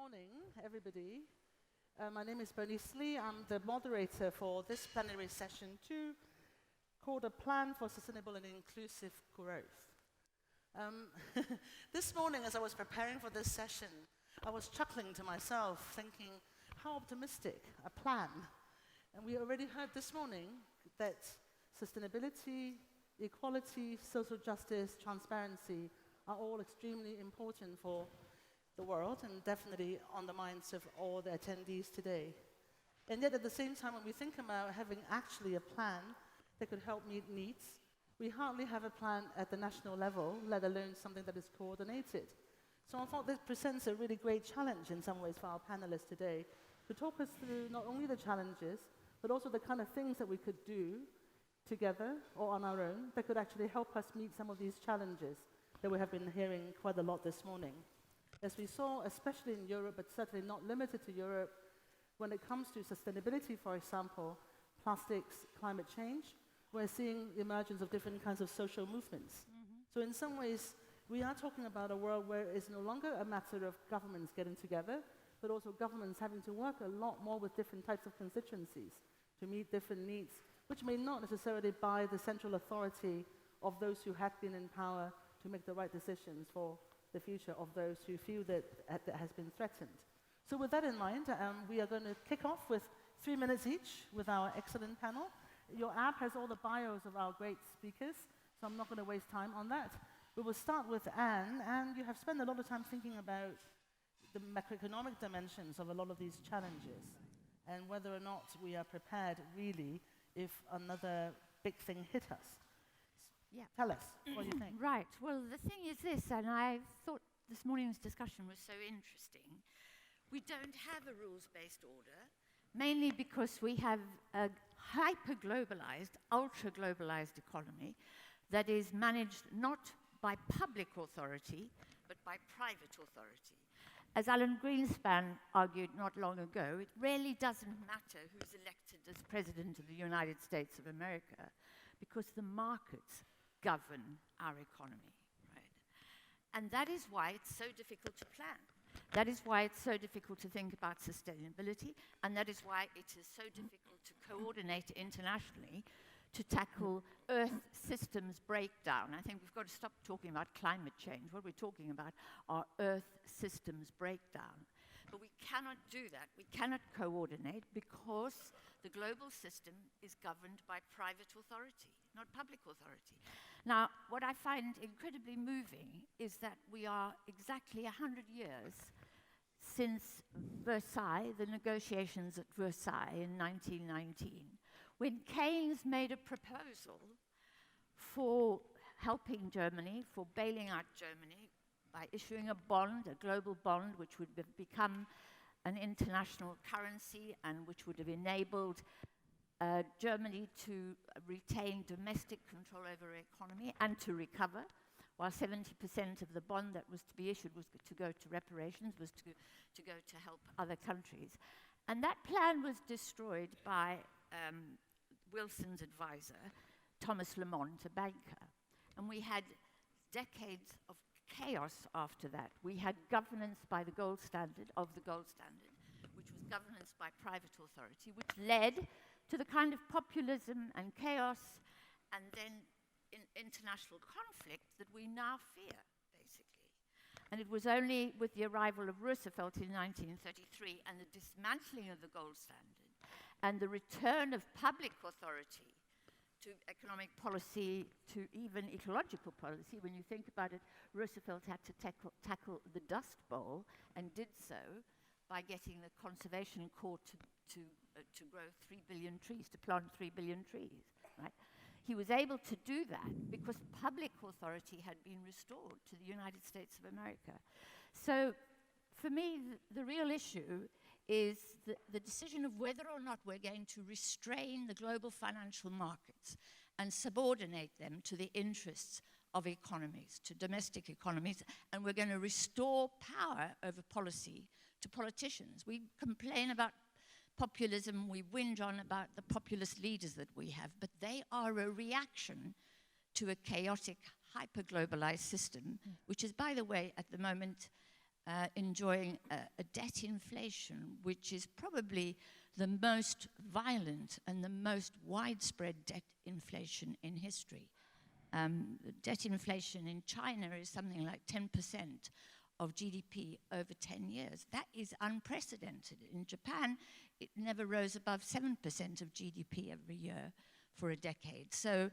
morning, everybody. My name is Bernice Lee. I'm the moderator for this plenary session 2, called A Plan for Sustainable and Inclusive Growth. This morning, as I was preparing for this session, I was chuckling to myself, thinking, how optimistic, a plan. And we already heard this morning that sustainability, equality, social justice, transparency are all extremely important for the world and definitely on the minds of all the attendees today. And yet at the same time, when we think about having actually a plan that could help meet needs, we hardly have a plan at the national level, let alone something that is coordinated. So I thought this presents a really great challenge in some ways for our panelists today to talk us through not only the challenges, but also the kind of things that we could do together or on our own that could actually help us meet some of these challenges that we have been hearing quite a lot this morning. As we saw, especially in Europe, but certainly not limited to Europe, when it comes to sustainability, for example, plastics, climate change, we're seeing the emergence of different kinds of social movements. So in some ways, we are talking about a world where it's no longer a matter of governments getting together, but also governments having to work a lot more with different types of constituencies to meet different needs, which may not necessarily by the central authority of those who have been in power to make the right decisions for the future of those who feel that that has been threatened. So with that in mind, we are going to kick off with 3 minutes each with our excellent panel. Your app has all the bios of our great speakers, so I'm not going to waste time on that. We will start with Anne, and you have spent a lot of time thinking about the macroeconomic dimensions of a lot of these challenges and whether or not we are prepared really if another big thing hit us. Yeah. Tell us, what do you think? Right. Well, the thing is this, and I thought this morning's discussion was so interesting. We don't have a rules-based order, mainly because we have a hyper-globalized, ultra-globalized economy that is managed not by public authority, but by private authority. As Alan Greenspan argued not long ago, it really doesn't matter who's elected as President of the United States of America, because the markets govern our economy, right? And that is why it's so difficult to plan. That is why it's so difficult to think about sustainability, and that is why it is so difficult to coordinate internationally to tackle Earth systems breakdown. I think we've got to stop talking about climate change. What we're talking about are Earth systems breakdown. But we cannot do that. We cannot coordinate because the global system is governed by private authority, not public authority. Now, what I find incredibly moving is that we are exactly 100 years since Versailles, the negotiations at Versailles in 1919, when Keynes made a proposal for helping Germany, for bailing out Germany, by issuing a bond, a global bond, which would become an international currency and which would have enabled Germany to retain domestic control over her economy and to recover, while 70% of the bond that was to be issued was to go to reparations, was to go to help other countries. And that plan was destroyed by Wilson's advisor, Thomas Lamont, a banker. And we had decades of chaos after that. We had governance by the gold standard, which was governance by private authority, which led to the kind of populism and chaos and then international conflict that we now fear, basically. And it was only with the arrival of Roosevelt in 1933 and the dismantling of the gold standard and the return of public authority to economic policy, to even ecological policy. When you think about it, Roosevelt had to tackle the Dust Bowl and did so by getting the Conservation Corps to grow 3 billion trees, to plant 3 billion trees, right? He was able to do that because public authority had been restored to the United States of America. So for me, the real issue is the decision of whether or not we're going to restrain the global financial markets and subordinate them to the interests of economies, to domestic economies, and we're going to restore power over policy to politicians. We complain about populism, we whinge on about the populist leaders that we have, but they are a reaction to a chaotic, hyper-globalized system, which is, by the way, at the moment, enjoying a debt inflation, which is probably the most violent and the most widespread debt inflation in history. Debt inflation in China is something like 10% of GDP over 10 years. That is unprecedented. In Japan, it never rose above 7% of GDP every year for a decade. So,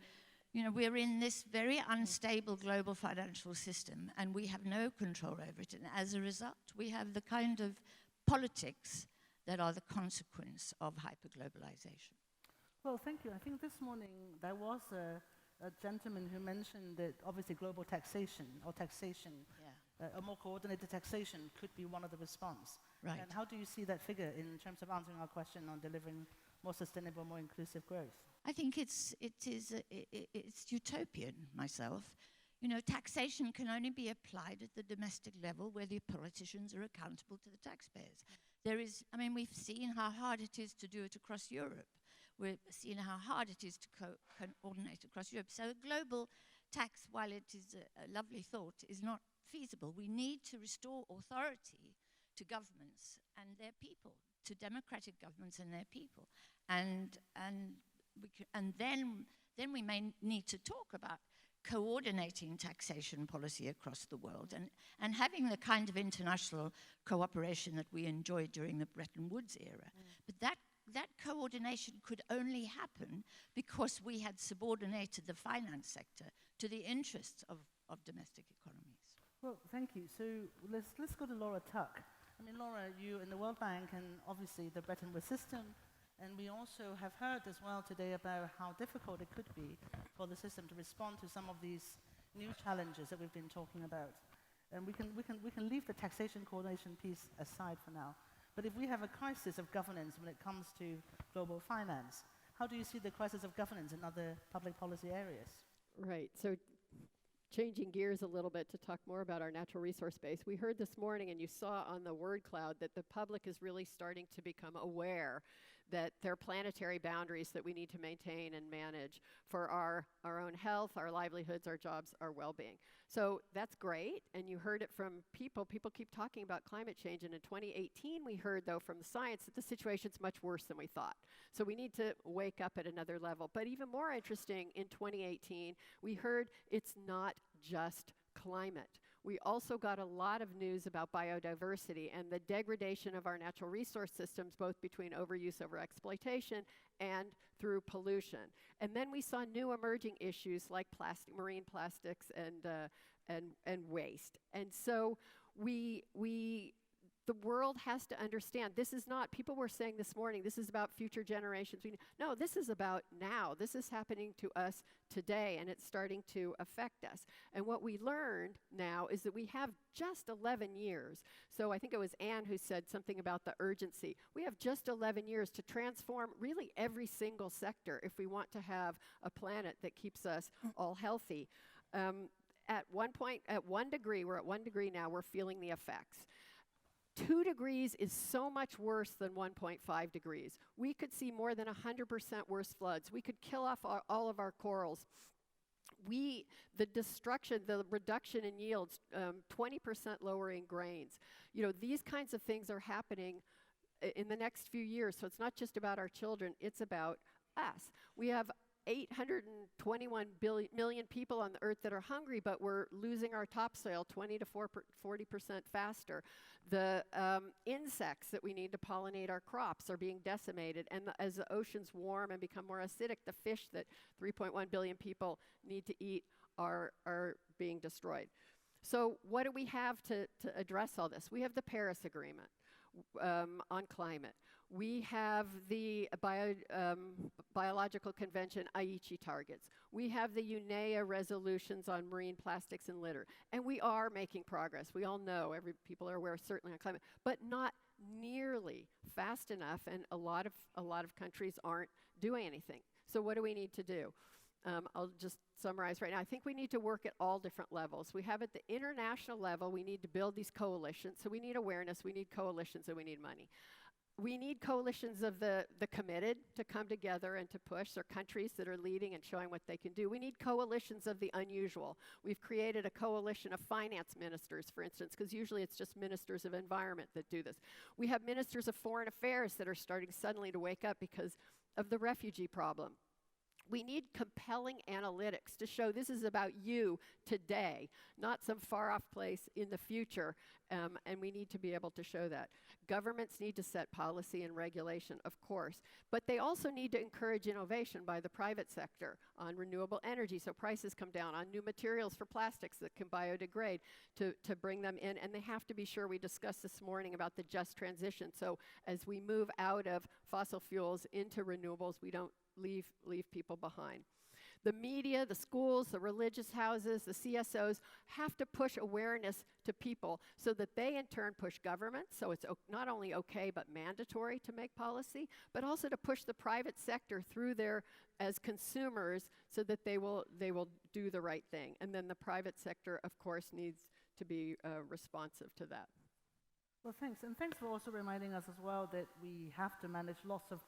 we're in this very unstable global financial system, and we have no control over it. And as a result, we have the kind of politics that are the consequence of hyperglobalization. Well, thank you. I think this morning there was a gentleman who mentioned that obviously global taxation or taxation, a more coordinated taxation could be one of the response. Right. And how do you see that figure in terms of answering our question on delivering more sustainable, more inclusive growth? I think it's utopian myself. Taxation can only be applied at the domestic level where the politicians are accountable to the taxpayers. We've seen how hard it is to do it across Europe. We've seen how hard it is to coordinate across Europe. So a global tax, while it is a lovely thought, is not feasible. We need to restore authority to governments and their people, to democratic governments and their people. And then we may need to talk about coordinating taxation policy across the world and having the kind of international cooperation that we enjoyed during the Bretton Woods era. But that coordination could only happen because we had subordinated the finance sector to the interests of domestic economies. Well, thank you. So let's go to Laura Tuck. Laura, you in the World Bank and obviously the Bretton Woods system, and we also have heard as well today about how difficult it could be for the system to respond to some of these new challenges that we've been talking about. And we can leave the taxation coordination piece aside for now. But if we have a crisis of governance when it comes to global finance, how do you see the crisis of governance in other public policy areas? Right. So changing gears a little bit to talk more about our natural resource base, we heard this morning and you saw on the word cloud that the public is really starting to become aware that there are planetary boundaries that we need to maintain and manage for our own health, our livelihoods, our jobs, our well-being. So that's great, and you heard it from people. People keep talking about climate change, and in 2018 we heard, though, from the science that the situation's much worse than we thought. So we need to wake up at another level. But even more interesting, in 2018, we heard it's not just climate. We also got a lot of news about biodiversity and the degradation of our natural resource systems, both between overuse, overexploitation, and through pollution. And then we saw new emerging issues like marine plastics and waste. And so the world has to understand, this is not, people were saying this morning, this is about future generations. No, this is about now. This is happening to us today, and it's starting to affect us. And what we learned now is that we have just 11 years. So I think it was Anne who said something about the urgency. We have just 11 years to transform really every single sector if we want to have a planet that keeps us all healthy. At 1 degree, we're at 1 degree now, we're feeling the effects. 2 degrees is so much worse than 1.5 degrees. We could see more than 100% worse floods. We could kill off all of our corals. The destruction, the reduction in yields, 20% lowering grains. These kinds of things are happening in the next few years. So it's not just about our children, it's about us. We have 821 million people on the earth that are hungry, but we're losing our topsoil 20 to 40% faster. The insects that we need to pollinate our crops are being decimated, and as the oceans warm and become more acidic, the fish that 3.1 billion people need to eat are being destroyed. So what do we have to address all this? We have the Paris Agreement on climate. We have the Biological Convention Aichi targets. We have the UNEA resolutions on marine plastics and litter. And we are making progress. We all know, people are aware, certainly on climate, but not nearly fast enough, and a lot of countries aren't doing anything. So what do we need to do? I'll just summarize right now. I think we need to work at all different levels. We have at the international level, we need to build these coalitions. So we need awareness, we need coalitions, and we need money. we need coalitions of the committed to come together and to push. There are countries that are leading and showing what they can do. We need coalitions of the unusual. We've created a coalition of finance ministers, for instance, because usually it's just ministers of environment that do this. We have ministers of foreign affairs that are starting suddenly to wake up because of the refugee problem. We need compelling analytics to show this is about you today, not some far-off place in the future, and we need to be able to show that. Governments need to set policy and regulation, of course, but they also need to encourage innovation by the private sector on renewable energy so prices come down, on new materials for plastics that can biodegrade to bring them in, and they have to be sure. We discussed this morning about the just transition, so as we move out of fossil fuels into renewables, we don't leave people behind. The media, the schools, the religious houses, the CSOs have to push awareness to people so that they in turn push government, so it's not only okay but mandatory to make policy, but also to push the private sector through there as consumers so that they will do the right thing. And then the private sector, of course, needs to be responsive to that. Well, thanks. And thanks for also reminding us as well that we have to manage lots of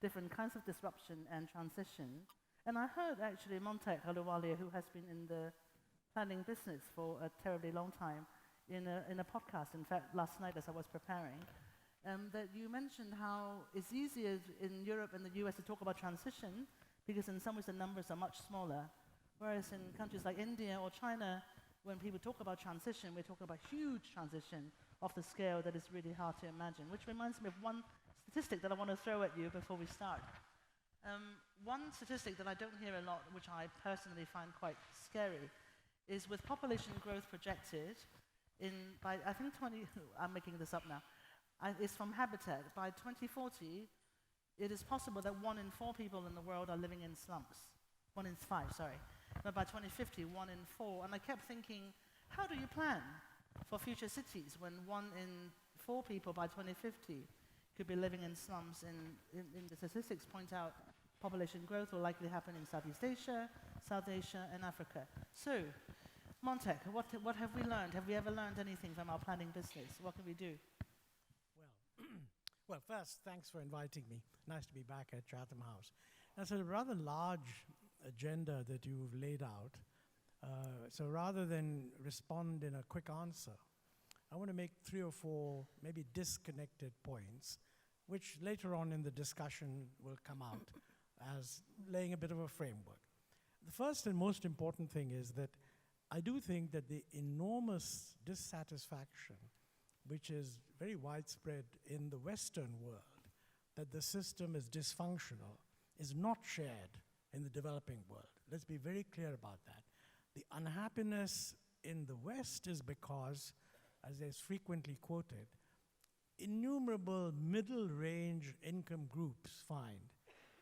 different kinds of disruption and transition. And I heard actually Montek Aluwalia, who has been in the planning business for a terribly long time, in a podcast, in fact, last night as I was preparing, that you mentioned how it's easier in Europe and the US to talk about transition because in some ways the numbers are much smaller. Whereas in countries like India or China, when people talk about transition, we're talking about huge transition of the scale that is really hard to imagine, which reminds me of one statistic that I want to throw at you before we start. One statistic that I don't hear a lot, which I personally find quite scary, is with population growth projected by, I think, I'm making this up now, it's from Habitat. By 2040, it is possible that 1 in 4 people in the world are living in slums. 1 in 5, sorry. But by 2050, 1 in 4. And I kept thinking, how do you plan for future cities when 1 in 4 people by 2050 could be living in slums? In the statistics point out population growth will likely happen in Southeast Asia, South Asia, and Africa. So, Montek, what have we learned? Have we ever learned anything from our planning business? What can we do? Well, first, thanks for inviting me. Nice to be back at Chatham House. That's a rather large agenda that you've laid out. So rather than respond in a quick answer, I want to make 3 or 4 maybe disconnected points, which later on in the discussion will come out as laying a bit of a framework. The first and most important thing is that I do think that the enormous dissatisfaction, which is very widespread in the Western world, that the system is dysfunctional, is not shared in the developing world. Let's be very clear about that. The unhappiness in the West is because, as is frequently quoted, innumerable middle-range income groups find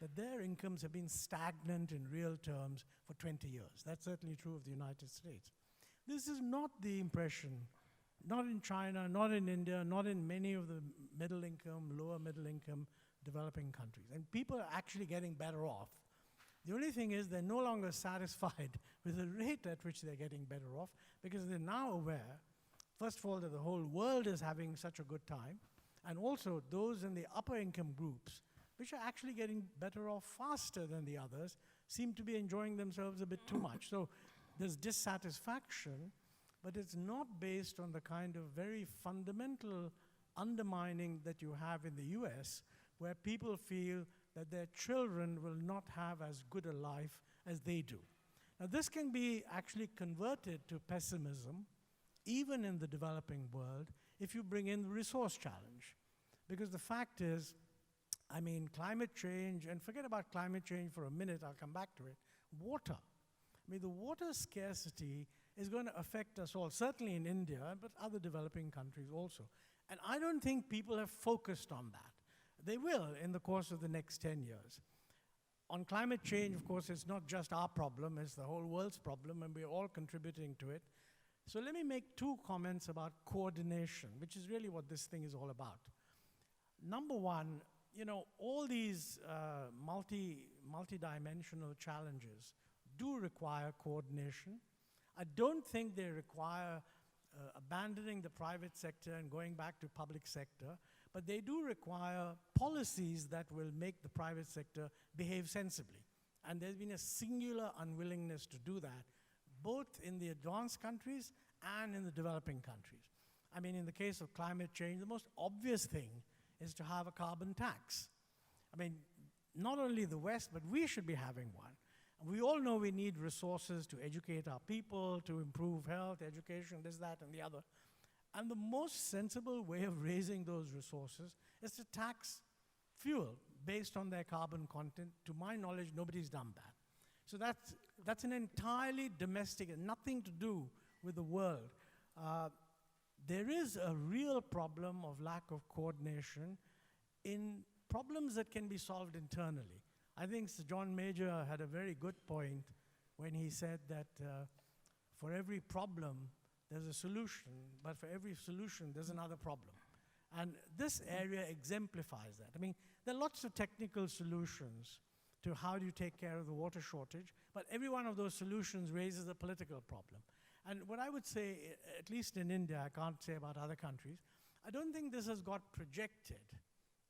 that their incomes have been stagnant in real terms for 20 years. That's certainly true of the United States. This is not the impression, not in China, not in India, not in many of the middle income, lower middle income developing countries. And people are actually getting better off. The only thing is they're no longer satisfied with the rate at which they're getting better off because they're now aware, first of all, that the whole world is having such a good time, and also those in the upper income groups, which are actually getting better off faster than the others, seem to be enjoying themselves a bit too much. So there's dissatisfaction, but it's not based on the kind of very fundamental undermining that you have in the US, where people feel that their children will not have as good a life as they do. Now, this can be actually converted to pessimism, even in the developing world, if you bring in the resource challenge. Because the fact is, I mean, climate change, and forget about climate change for a minute, I'll come back to it, water. I mean, the water scarcity is going to affect us all, certainly in India, but other developing countries also. And I don't think people have focused on that. They will in the course of the next 10 years. On climate change, of course, it's not just our problem, it's the whole world's problem, and we're all contributing to it. So let me make 2 comments about coordination, which is really what this thing is all about. Number one, you know, all these multi-dimensional challenges do require coordination. I don't think they require abandoning the private sector and going back to public sector, but they do require policies that will make the private sector behave sensibly. And there's been a singular unwillingness to do that, both in the advanced countries and in the developing countries. I mean, in the case of climate change, the most obvious thing is to have a carbon tax. I mean, not only the West, but we should be having one. And we all know we need resources to educate our people, to improve health, education, this, that, and the other. And the most sensible way of raising those resources is to tax fuel based on their carbon content. To my knowledge, nobody's done that. So that's an entirely domestic, nothing to do with the world. There is a real problem of lack of coordination in problems that can be solved internally. I think Sir John Major had a very good point when he said that for every problem, there's a solution, but for every solution, there's another problem. And this area exemplifies that. I mean, there are lots of technical solutions to how do you take care of the water shortage, but every one of those solutions raises a political problem. And what I would say, at least in India, I can't say about other countries, I don't think this has got projected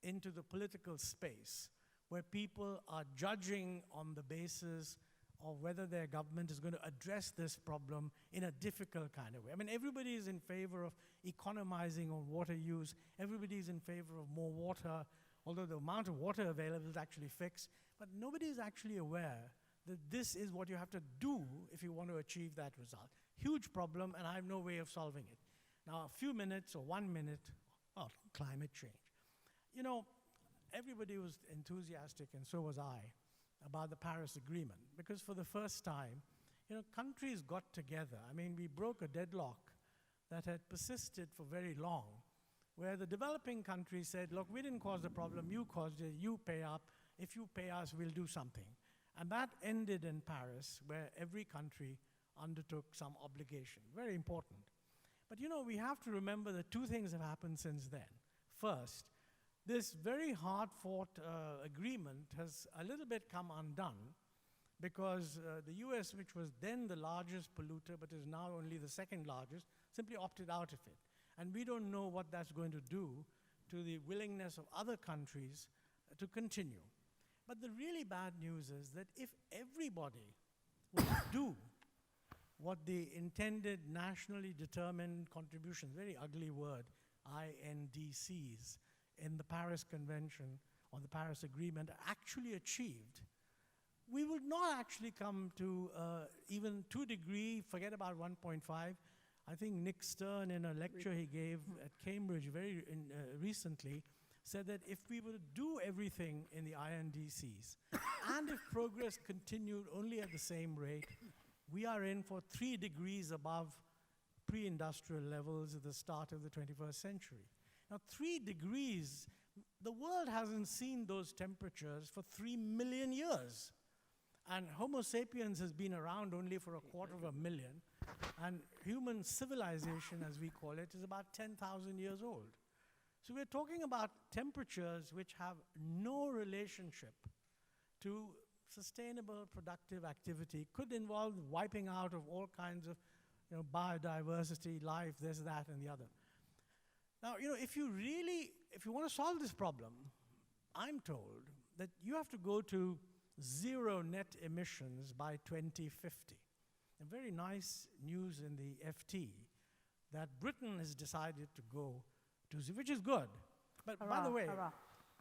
into the political space where people are judging on the basis of whether their government is going to address this problem in a difficult kind of way. I mean, everybody is in favor of economizing on water use. Everybody is in favor of more water, although the amount of water available is actually fixed. But nobody is actually aware that this is what you have to do if you want to achieve that result. Huge problem, and I have no way of solving it. Now, a few minutes or 1 minute, well, climate change. You know, everybody was enthusiastic, and so was I, about the Paris Agreement, because for the first time, you know, countries got together. I mean, we broke a deadlock that had persisted for very long, where the developing countries said, look, we didn't cause the problem, you caused it, you pay up. If you pay us, we'll do something. And that ended in Paris, where every country undertook some obligation. Very important. But you know, we have to remember that two things have happened since then. First, this very hard-fought agreement has a little bit come undone because the US, which was then the largest polluter but is now only the second largest, simply opted out of it. And we don't know what that's going to do to the willingness of other countries to continue. But the really bad news is that if everybody would do what the intended nationally determined contributions, very ugly word, INDCs, in the Paris Convention or the Paris Agreement actually achieved, we would not actually come to even 2 degrees, forget about 1.5. I think Nick Stern, in a lecture he gave at Cambridge very recently, said that if we were to do everything in the INDCs, and if progress continued only at the same rate, we are in for 3 degrees above pre-industrial levels at the start of the 21st century. Now, 3 degrees, the world hasn't seen those temperatures for 3 million years. And Homo sapiens has been around only for 250,000. And human civilization, as we call it, is about 10,000 years old. So we're talking about temperatures which have no relationship to sustainable productive activity. Could involve wiping out of all kinds of biodiversity, life, this, that, and the other. Now, if you want to solve this problem, I'm told that you have to go to 0 net emissions by 2050. A very nice news in the FT that Britain has decided to go to 0, which is good. But by the way,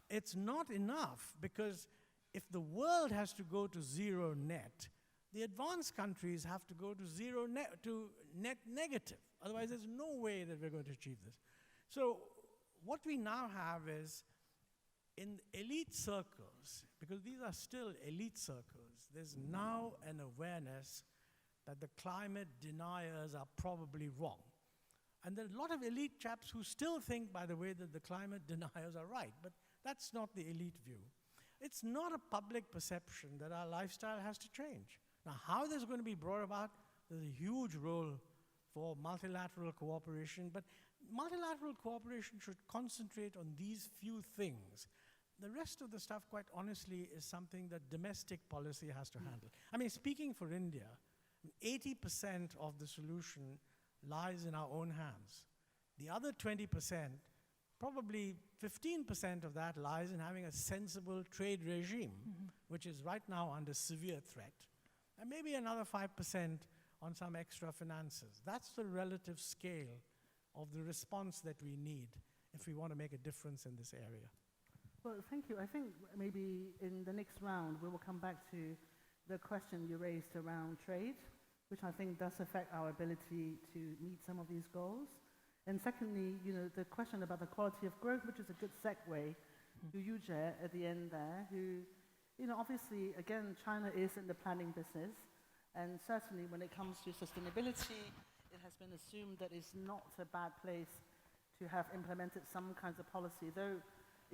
it's not enough, because if the world has to go to 0 net, the advanced countries have to go to net negative. Otherwise, there's no way that we're going to achieve this. So what we now have is, in elite circles, because these are still elite circles, there's now an awareness that the climate deniers are probably wrong. And there are a lot of elite chaps who still think, by the way, that the climate deniers are right, but that's not the elite view. It's not a public perception that our lifestyle has to change. Now, how this is going to be brought about, there's a huge role for multilateral cooperation, but multilateral cooperation should concentrate on these few things. The rest of the stuff, quite honestly, is something that domestic policy has to handle. I mean, speaking for India, 80% of the solution lies in our own hands. The other 20% probably 15% of that lies in having a sensible trade regime, which is right now under severe threat, and maybe another 5% on some extra finances. That's the relative scale of the response that we need if we want to make a difference in this area. Well, thank you. I think maybe in the next round we will come back to the question you raised around trade, which I think does affect our ability to meet some of these goals. And secondly, the question about the quality of growth, which is a good segue to you, Jay, at the end there, who, obviously, again, China is in the planning business, and certainly when it comes to sustainability, it has been assumed that it's not a bad place to have implemented some kinds of policy, though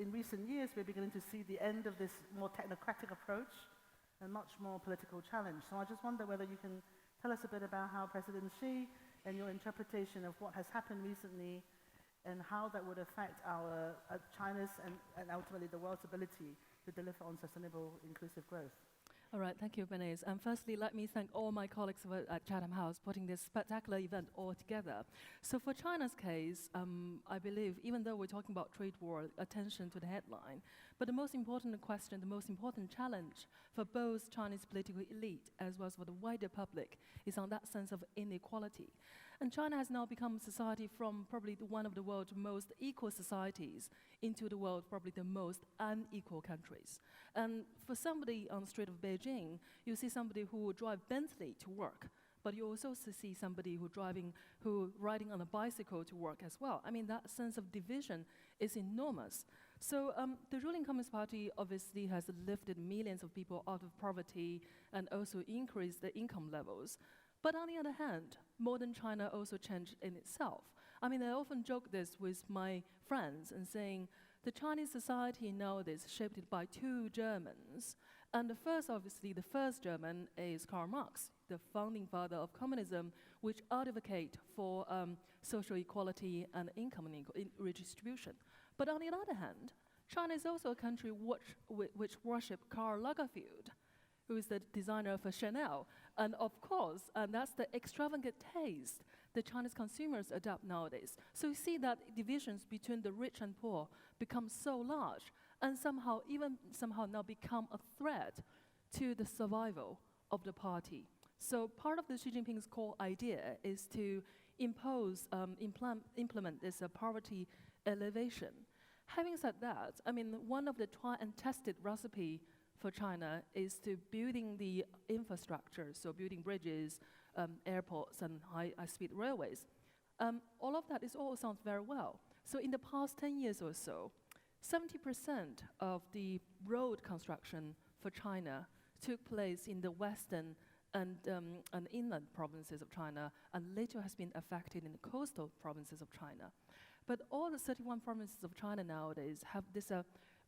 in recent years we're beginning to see the end of this more technocratic approach and much more political challenge. So I just wonder whether you can tell us a bit about how President Xi and your interpretation of what has happened recently and how that would affect our China's and ultimately the world's ability to deliver on sustainable, inclusive growth. All right, thank you, Bernays. And firstly, let me thank all my colleagues at Chatham House putting this spectacular event all together. So for China's case, I believe, even though we're talking about trade war, attention to the headline, but the most important question, the most important challenge for both Chinese political elite as well as for the wider public is on that sense of inequality. And China has now become a society from probably one of the world's most equal societies into the world probably the most unequal countries. And for somebody on the street of Beijing, you see somebody who will drive Bentley to work, but you also see somebody who riding on a bicycle to work as well. I mean, that sense of division is enormous. So the ruling Communist Party obviously has lifted millions of people out of poverty and also increased the income levels. But on the other hand, modern China also changed in itself. I mean, I often joke this with my friends and saying, the Chinese society nowadays is shaped by two Germans. And the first German is Karl Marx, the founding father of communism, which advocate for social equality and income redistribution. But on the other hand, China is also a country which worship Karl Lagerfeld, who is the designer for Chanel. And of course, that's the extravagant taste the Chinese consumers adopt nowadays. So you see that divisions between the rich and poor become so large and somehow now become a threat to the survival of the party. So part of the Xi Jinping's core idea is to implement this poverty elevation. Having said that, I mean, one of the tried and tested recipe for China is to building the infrastructure, so building bridges, airports, and high-speed railways. All of that all sounds very well. So in the past 10 years or so, 70% of the road construction for China took place in the western and inland provinces of China, and later has been affected in the coastal provinces of China. But all the 31 provinces of China nowadays have this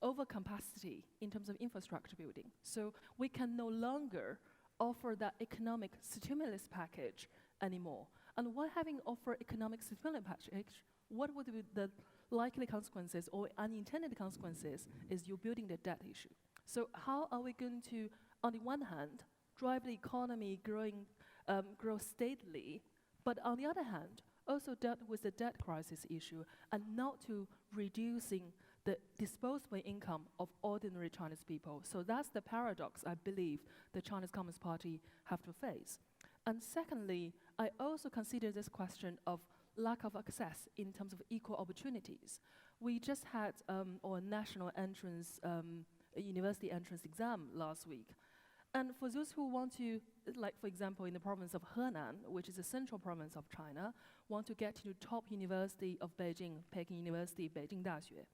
overcapacity in terms of infrastructure building. So we can no longer offer that economic stimulus package anymore. And while having offered economic stimulus package, what would be the likely consequences or unintended consequences is you're building the debt issue. So how are we going to, on the one hand, drive the economy grow steadily, but on the other hand, also dealt with the debt crisis issue and not to reducing the disposable income of ordinary Chinese people. So that's the paradox I believe the Chinese Communist Party have to face. And secondly, I also consider this question of lack of access in terms of equal opportunities. We just had our national entrance, university entrance exam last week. And for those who want to, like for example in the province of Henan, which is a central province of China, want to get to top university of Beijing, Peking University, Beijing Daxue,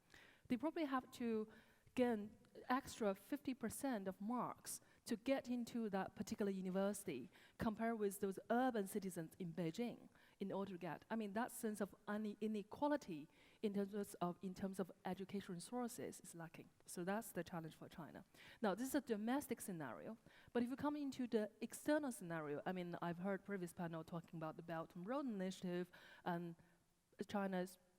they probably have to gain extra 50% of marks to get into that particular university compared with those urban citizens in Beijing in order to get. I mean, that sense of inequality in terms of education resources is lacking. So that's the challenge for China. Now, this is a domestic scenario, but if you come into the external scenario, I mean, I've heard previous panel talking about the Belt and Road Initiative, and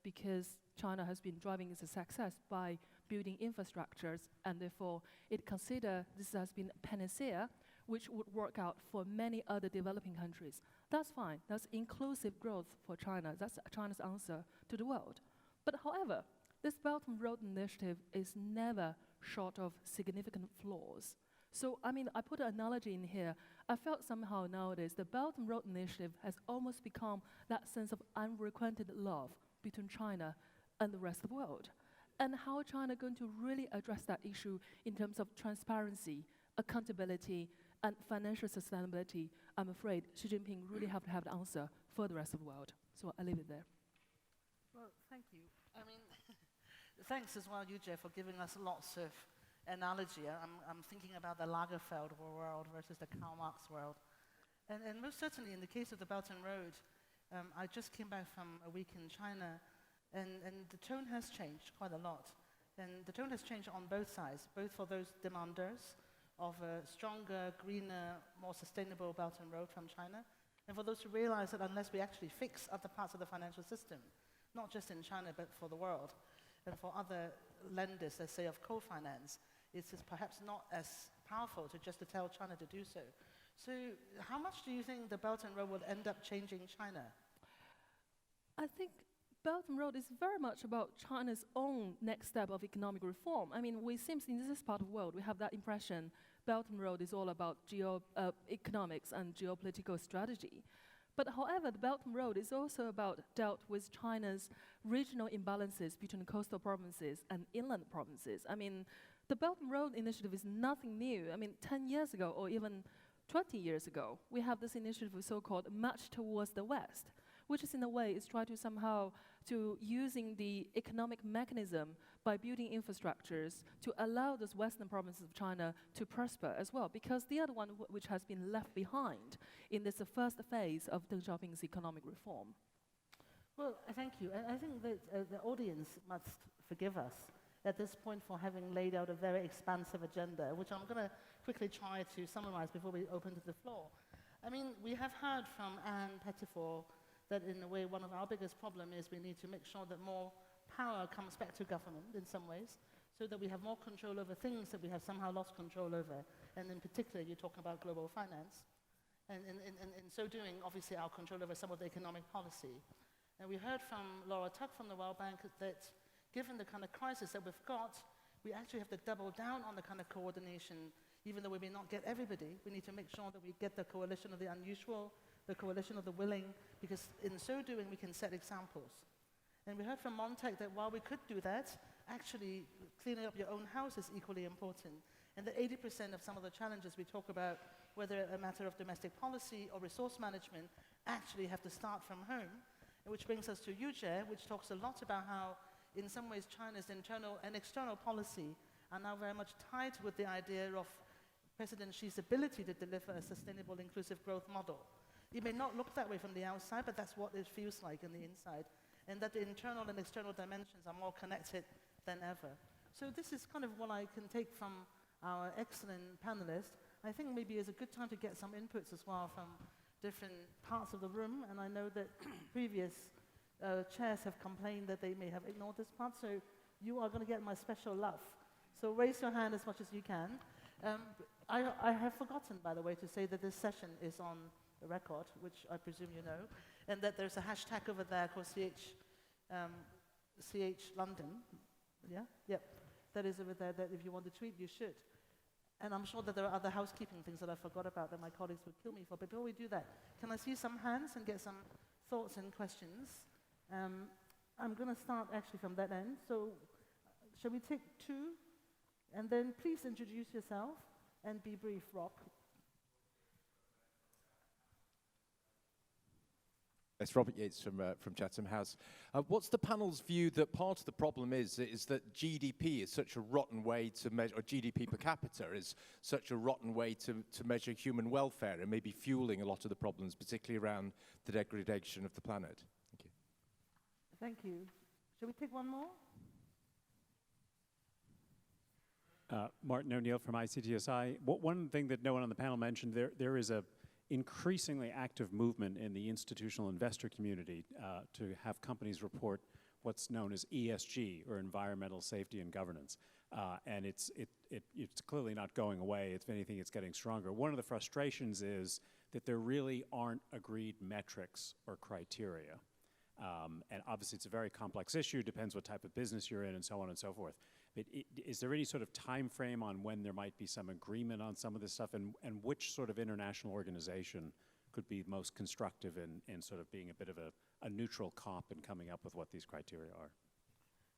because China has been driving its success by building infrastructures, and therefore it consider this has been a panacea which would work out for many other developing countries. That's fine. That's inclusive growth for China. That's China's answer to the world. But however, this Belt and Road Initiative is never short of significant flaws. So, I mean, I put an analogy in here. I felt somehow nowadays the Belt and Road Initiative has almost become that sense of unrequited love between China and the rest of the world. And how China going to really address that issue in terms of transparency, accountability, and financial sustainability, I'm afraid Xi Jinping really have to have the answer for the rest of the world. So I leave it there. Well, thank you. I mean, thanks as well, Yujie, for giving us lots of analogy. I'm thinking about the Lagerfeld world versus the Karl Marx world. And most certainly in the case of the Belt and Road, I just came back from a week in China, and the tone has changed quite a lot. And the tone has changed on both sides, both for those demanders of a stronger, greener, more sustainable Belt and Road from China, and for those who realize that unless we actually fix other parts of the financial system, not just in China, but for the world, and for other lenders, let's say, of co-finance, it's perhaps not as powerful to just to tell China to do so. So how much do you think the Belt and Road will end up changing China? I think Belt and Road is very much about China's own next step of economic reform. I mean, we seem in this part of the world, we have that impression Belt and Road is all about economics and geopolitical strategy. But however, the Belt and Road is also about dealt with China's regional imbalances between coastal provinces and inland provinces. I mean, the Belt and Road initiative is nothing new. I mean, 10 years ago or even 20 years ago, we have this initiative so-called March Towards the West, which is in a way is try to somehow to using the economic mechanism by building infrastructures to allow those western provinces of China to prosper as well, because the other one which has been left behind in this first phase of Deng Xiaoping's economic reform. Well, thank you. I think that the audience must forgive us at this point for having laid out a very expansive agenda, which I'm going to quickly try to summarize before we open to the floor. I mean, we have heard from Anne Pettifor that in a way one of our biggest problems is we need to make sure that more power comes back to government in some ways, so that we have more control over things that we have somehow lost control over. And in particular, you talk about global finance. And in so doing, obviously, our control over some of the economic policy. And we heard from Laura Tuck from the World Bank that given the kind of crisis that we've got, we actually have to double down on the kind of coordination. Even though we may not get everybody, we need to make sure that we get the coalition of the unusual, the coalition of the willing, because in so doing, we can set examples. And we heard from Montec that while we could do that, actually cleaning up your own house is equally important. And that 80% of some of the challenges we talk about, whether a matter of domestic policy or resource management, actually have to start from home. And which brings us to Yujie, which talks a lot about how, in some ways, China's internal and external policy are now very much tied with the idea of President Xi's ability to deliver a sustainable, inclusive growth model. It may not look that way from the outside, but that's what it feels like in the inside. And that the internal and external dimensions are more connected than ever. So this is kind of what I can take from our excellent panelists. I think maybe it's a good time to get some inputs as well from different parts of the room. And I know that previous chairs have complained that they may have ignored this part. So you are going to get my special love. So raise your hand as much as you can. I have forgotten, by the way, to say that this session is on the record, which I presume you know, and that there's a hashtag over there called CH London. Yeah? Yep. That is over there that if you want to tweet, you should. And I'm sure that there are other housekeeping things that I forgot about that my colleagues would kill me for. But before we do that, can I see some hands and get some thoughts and questions? I'm going to start actually from that end. So shall we take two? And then please introduce yourself and be brief, Rob. It's Robert Yates from Chatham House. What's the panel's view that part of the problem is that GDP is such a rotten way to measure, or GDP per capita is such a rotten way to measure human welfare and maybe fueling a lot of the problems, particularly around the degradation of the planet? Thank you. Thank you. Shall we take one more? Martin O'Neill from ICTSI. One thing that no one on the panel mentioned, there is a increasingly active movement in the institutional investor community to have companies report what's known as ESG, or environmental safety and governance. And it's clearly not going away. If anything, it's getting stronger. One of the frustrations is that there really aren't agreed metrics or criteria. And obviously, it's a very complex issue, depends what type of business you're in, and so on and so forth. But is there any sort of time frame on when there might be some agreement on some of this stuff, and which sort of international organization could be most constructive in sort of being a bit of a neutral cop in coming up with what these criteria are?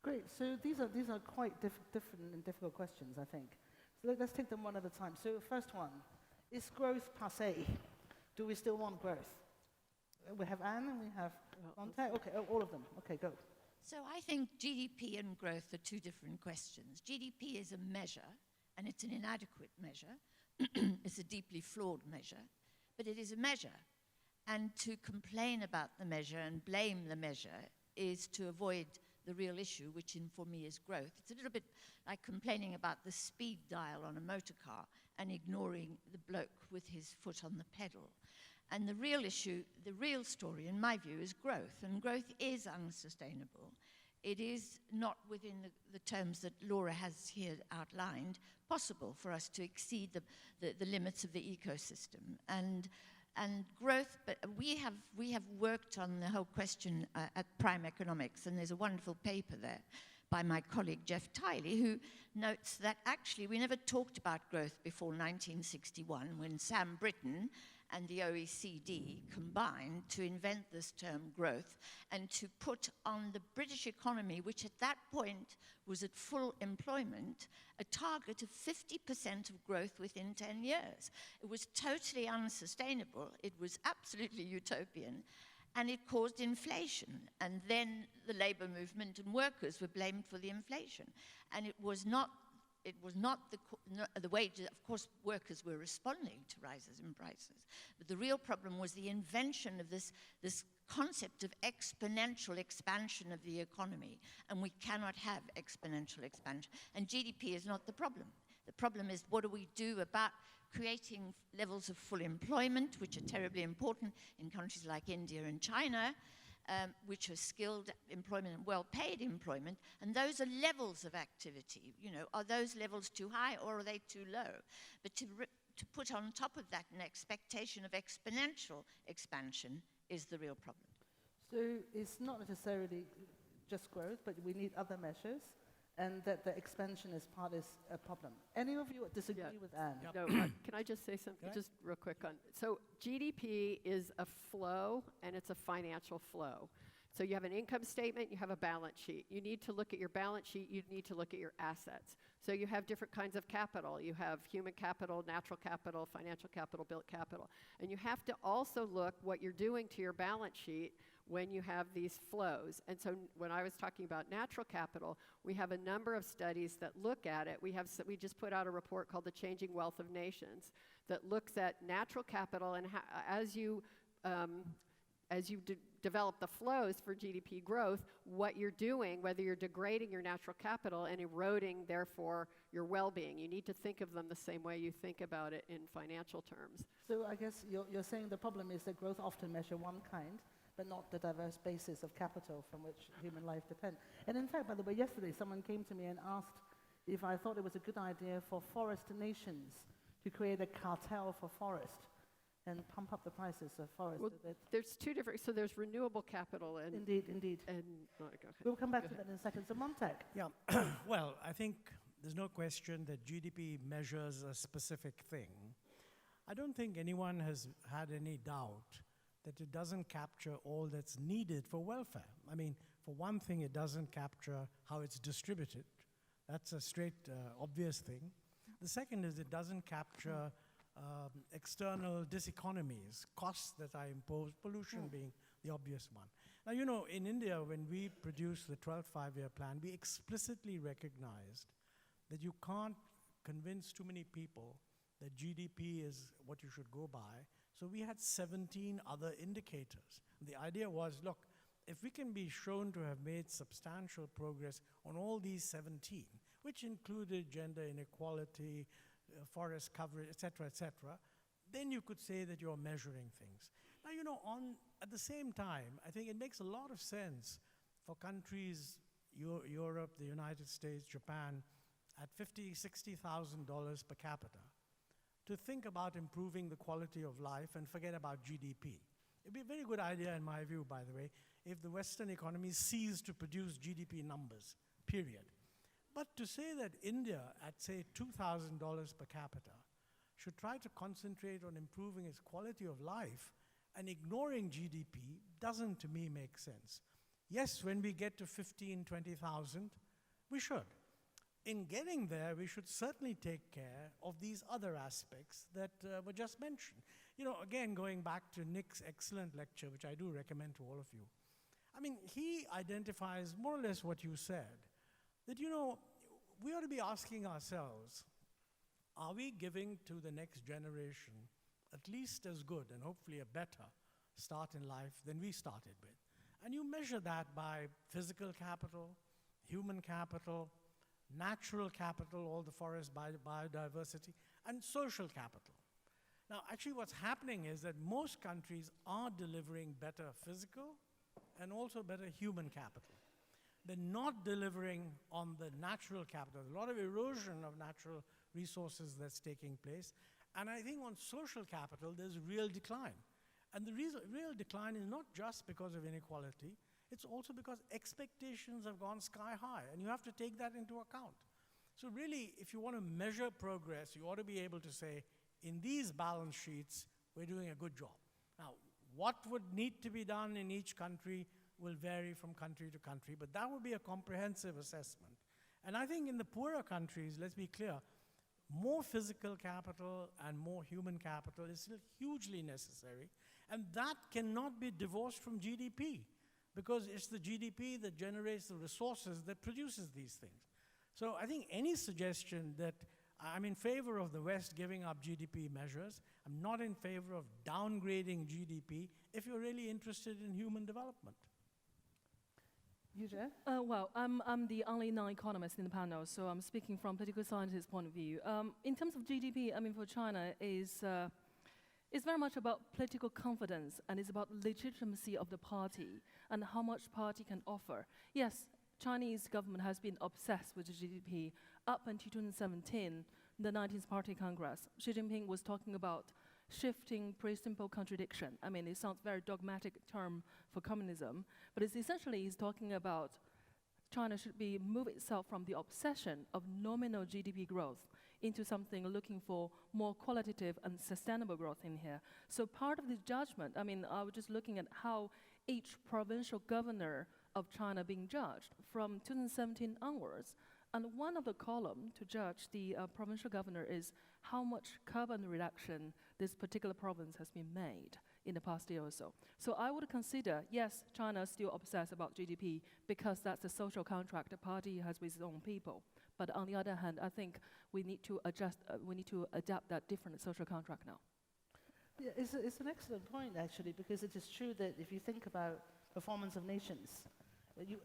Great. So these are quite different and difficult questions, I think. So let's take them one at a time. So first one, is growth passé? Do we still want growth? We have Anne and we have Monte. Okay, all of them. Okay, go. So I think GDP and growth are two different questions. GDP is a measure, and it's an inadequate measure. It's a deeply flawed measure, but it is a measure. And to complain about the measure and blame the measure is to avoid the real issue, which for me is growth. It's a little bit like complaining about the speed dial on a motor car and ignoring the bloke with his foot on the pedal. And the real issue, the real story, in my view, is growth. And growth is unsustainable. It is not within the terms that Laura has here outlined possible for us to exceed the limits of the ecosystem. And growth, but we have worked on the whole question at Prime Economics, and there's a wonderful paper there by my colleague Jeff Tiley, who notes that actually we never talked about growth before 1961, when Sam Britton and the OECD combined to invent this term growth and to put on the British economy, which at that point was at full employment, a target of 50% of growth within 10 years. It was totally unsustainable. It was absolutely utopian. And it caused inflation. And then the labor movement and workers were blamed for the inflation. And it was not the wages. Of course, workers were responding to rises in prices. But the real problem was the invention of this concept of exponential expansion of the economy. And we cannot have exponential expansion. And GDP is not the problem. The problem is, what do we do about creating levels of full employment, which are terribly important in countries like India and China, which are skilled employment and well-paid employment, and those are levels of activity. You know, are those levels too high or are they too low? But to put on top of that an expectation of exponential expansion is the real problem. So it's not necessarily just growth, but we need other measures, and that the expansion is a problem. Any of you disagree with Anne? Yep. No, can I just say something Okay. just real quick on, so GDP is a flow and it's a financial flow. So you have an income statement, you have a balance sheet. You need to look at your balance sheet, you need to look at your assets. So you have different kinds of capital. You have human capital, natural capital, financial capital, built capital. And you have to also look what you're doing to your balance sheet when you have these flows. And so when I was talking about natural capital, we have a number of studies that look at it. We just put out a report called The Changing Wealth of Nations that looks at natural capital, and as you develop the flows for GDP growth, what you're doing, whether you're degrading your natural capital and eroding, therefore, your well-being. You need to think of them the same way you think about it in financial terms. So I guess you're saying the problem is that growth often measure one kind, but not the diverse basis of capital from which human life depends. And in fact, by the way, yesterday someone came to me and asked if I thought it was a good idea for forest nations to create a cartel for forest and pump up the prices of forest. Well, a bit. there's two different, so there's renewable capital and... Indeed. And, okay. We'll come back to that in a second. So Montek. Yeah, well, I think there's no question that GDP measures a specific thing. I don't think anyone has had any doubt that it doesn't capture all that's needed for welfare. I mean, for one thing, it doesn't capture how it's distributed. That's a straight, obvious thing. The second is it doesn't capture external diseconomies, costs that are imposed, pollution being the obvious one. Now, you know, in India, when we produced the 12th five-year plan, we explicitly recognized that you can't convince too many people that GDP is what you should go by. So we had 17 other indicators. The idea was, look, if we can be shown to have made substantial progress on all these 17, which included gender inequality, forest coverage, et cetera, then you could say that you're measuring things. Now, you know, at the same time, I think it makes a lot of sense for countries, Europe, the United States, Japan, at $50,000, $60,000 per capita, to think about improving the quality of life and forget about GDP. It'd be a very good idea, in my view, by the way, if the Western economies cease to produce GDP numbers, period. But to say that India, at say $2,000 per capita, should try to concentrate on improving its quality of life and ignoring GDP doesn't, to me, make sense. Yes, when we get to 15, 20,000, we should. In getting there, we should certainly take care of these other aspects that were just mentioned. You know, again, going back to Nick's excellent lecture, which I do recommend to all of you, I mean, he identifies more or less what you said, that, you know, we ought to be asking ourselves, are we giving to the next generation at least as good and hopefully a better start in life than we started with? And you measure that by physical capital, human capital, natural capital, all the forest biodiversity, and social capital. Now, actually what's happening is that most countries are delivering better physical and also better human capital. They're not delivering on the natural capital. There's a lot of erosion of natural resources that's taking place. And I think on social capital, there's real decline. And the real decline is not just because of inequality, it's also because expectations have gone sky high, and you have to take that into account. So really, if you want to measure progress, you ought to be able to say, in these balance sheets, we're doing a good job. Now, what would need to be done in each country will vary from country to country, but that would be a comprehensive assessment. And I think in the poorer countries, let's be clear, more physical capital and more human capital is still hugely necessary, and that cannot be divorced from GDP, because it's the GDP that generates the resources that produces these things. So I think any suggestion that I'm in favor of the West giving up GDP measures, I'm not in favor of downgrading GDP if you're really interested in human development. Yuzhe? Well, I'm the only non-economist in the panel, so I'm speaking from political scientist's point of view. In terms of GDP, I mean, for China, is very much about political confidence, and it's about legitimacy of the party and how much party can offer. Yes, Chinese government has been obsessed with the GDP up until 2017, the 19th Party Congress. Xi Jinping was talking about shifting pre-simple contradiction. I mean, it sounds very dogmatic term for communism, but it's essentially he's talking about China should be move itself from the obsession of nominal GDP growth into something looking for more qualitative and sustainable growth in here. So part of this judgment, I mean, I was just looking at how each provincial governor of China being judged from 2017 onwards. And one of the column to judge the provincial governor is how much carbon reduction this particular province has been made in the past year or so. So I would consider, yes, China is still obsessed about GDP because that's the social contract the party has with its own people. But on the other hand, I think we need to adjust, we need to adapt that different social contract now. Yeah, it's an excellent point, actually, because it is true that if you think about performance of nations,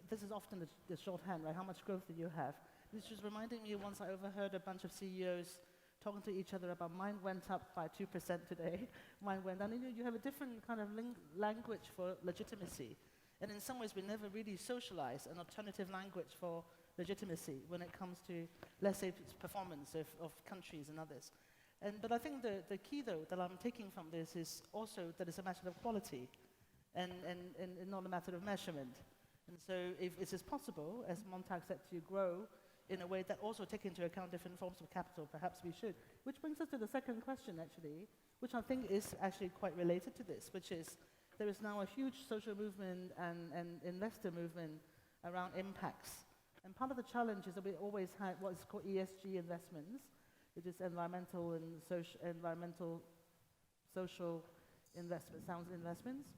this is often the shorthand, right? How much growth do you have? This was reminding me once I overheard a bunch of CEOs talking to each other about mine went up by 2% today, mine went down. And you have a different kind of language for legitimacy. And in some ways, we never really socialize an alternative language for legitimacy when it comes to, let's say, performance of countries and others. But I think the key, though, that I'm taking from this is also that it's a matter of quality and not a matter of measurement. And so if it is possible, as Montag said, to grow in a way that also take into account different forms of capital, perhaps we should. Which brings us to the second question, actually, which I think is actually quite related to this, which is there is now a huge social movement and investor movement around impacts. And part of the challenge is that we always had what is called ESG investments, which is environmental and social investments.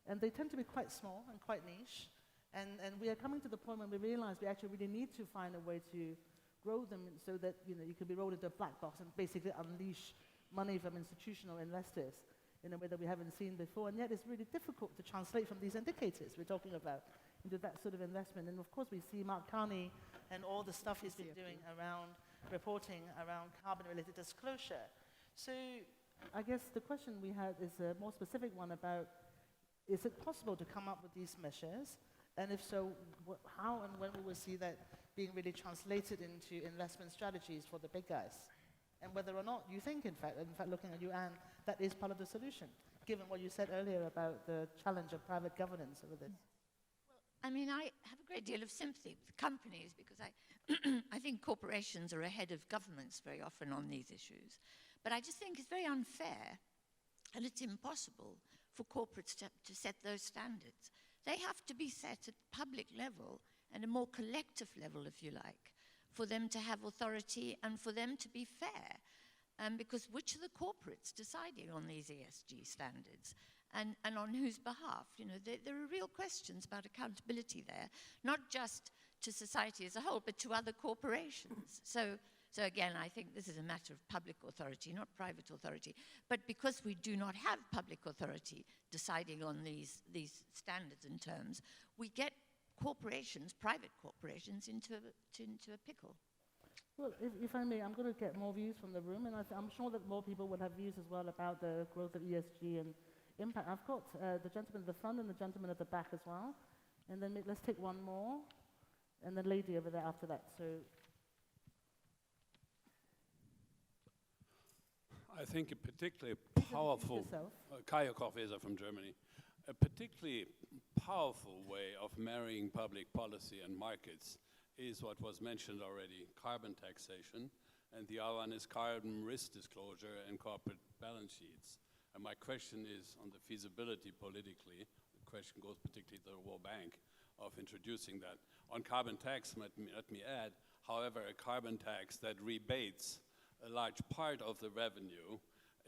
And they tend to be quite small and quite niche. And we are coming to the point when we realize we actually really need to find a way to grow them so that you can be rolled into a black box and basically unleash money from institutional investors in a way that we haven't seen before. And yet it's really difficult to translate from these indicators we're talking about into that sort of investment. And of course we see Mark Carney and all the stuff he's been doing around reporting, around carbon-related disclosure. So I guess the question we had is a more specific one about, is it possible to come up with these measures? And if so, how and when we will see that being really translated into investment strategies for the big guys? And whether or not you think, in fact, looking at you, Anne, that is part of the solution, given what you said earlier about the challenge of private governance over this. I mean, I have a great deal of sympathy with companies because I think corporations are ahead of governments very often on these issues. But I just think it's very unfair and it's impossible for corporates to set those standards. They have to be set at public level and a more collective level, if you like, for them to have authority and for them to be fair. Because which are the corporates deciding on these ESG standards? And on whose behalf? You know, there are real questions about accountability there, not just to society as a whole, but to other corporations. So again, I think this is a matter of public authority, not private authority. But because we do not have public authority deciding on these standards and terms, we get corporations, private corporations, into a pickle. Well, if I may, I'm going to get more views from the room, and I'm sure that more people will have views as well about the growth of ESG and impact. I've got the gentleman at the front and the gentleman at the back as well. And then let's take one more, and the lady over there after that. So, I think a particularly powerful, Kaja Kochweser from Germany, a particularly powerful way of marrying public policy and markets is what was mentioned already, carbon taxation, and the other one is carbon risk disclosure and corporate balance sheets. And my question is on the feasibility politically, the question goes particularly to the World Bank, of introducing that. On carbon tax, let me add, however, a carbon tax that rebates a large part of the revenue.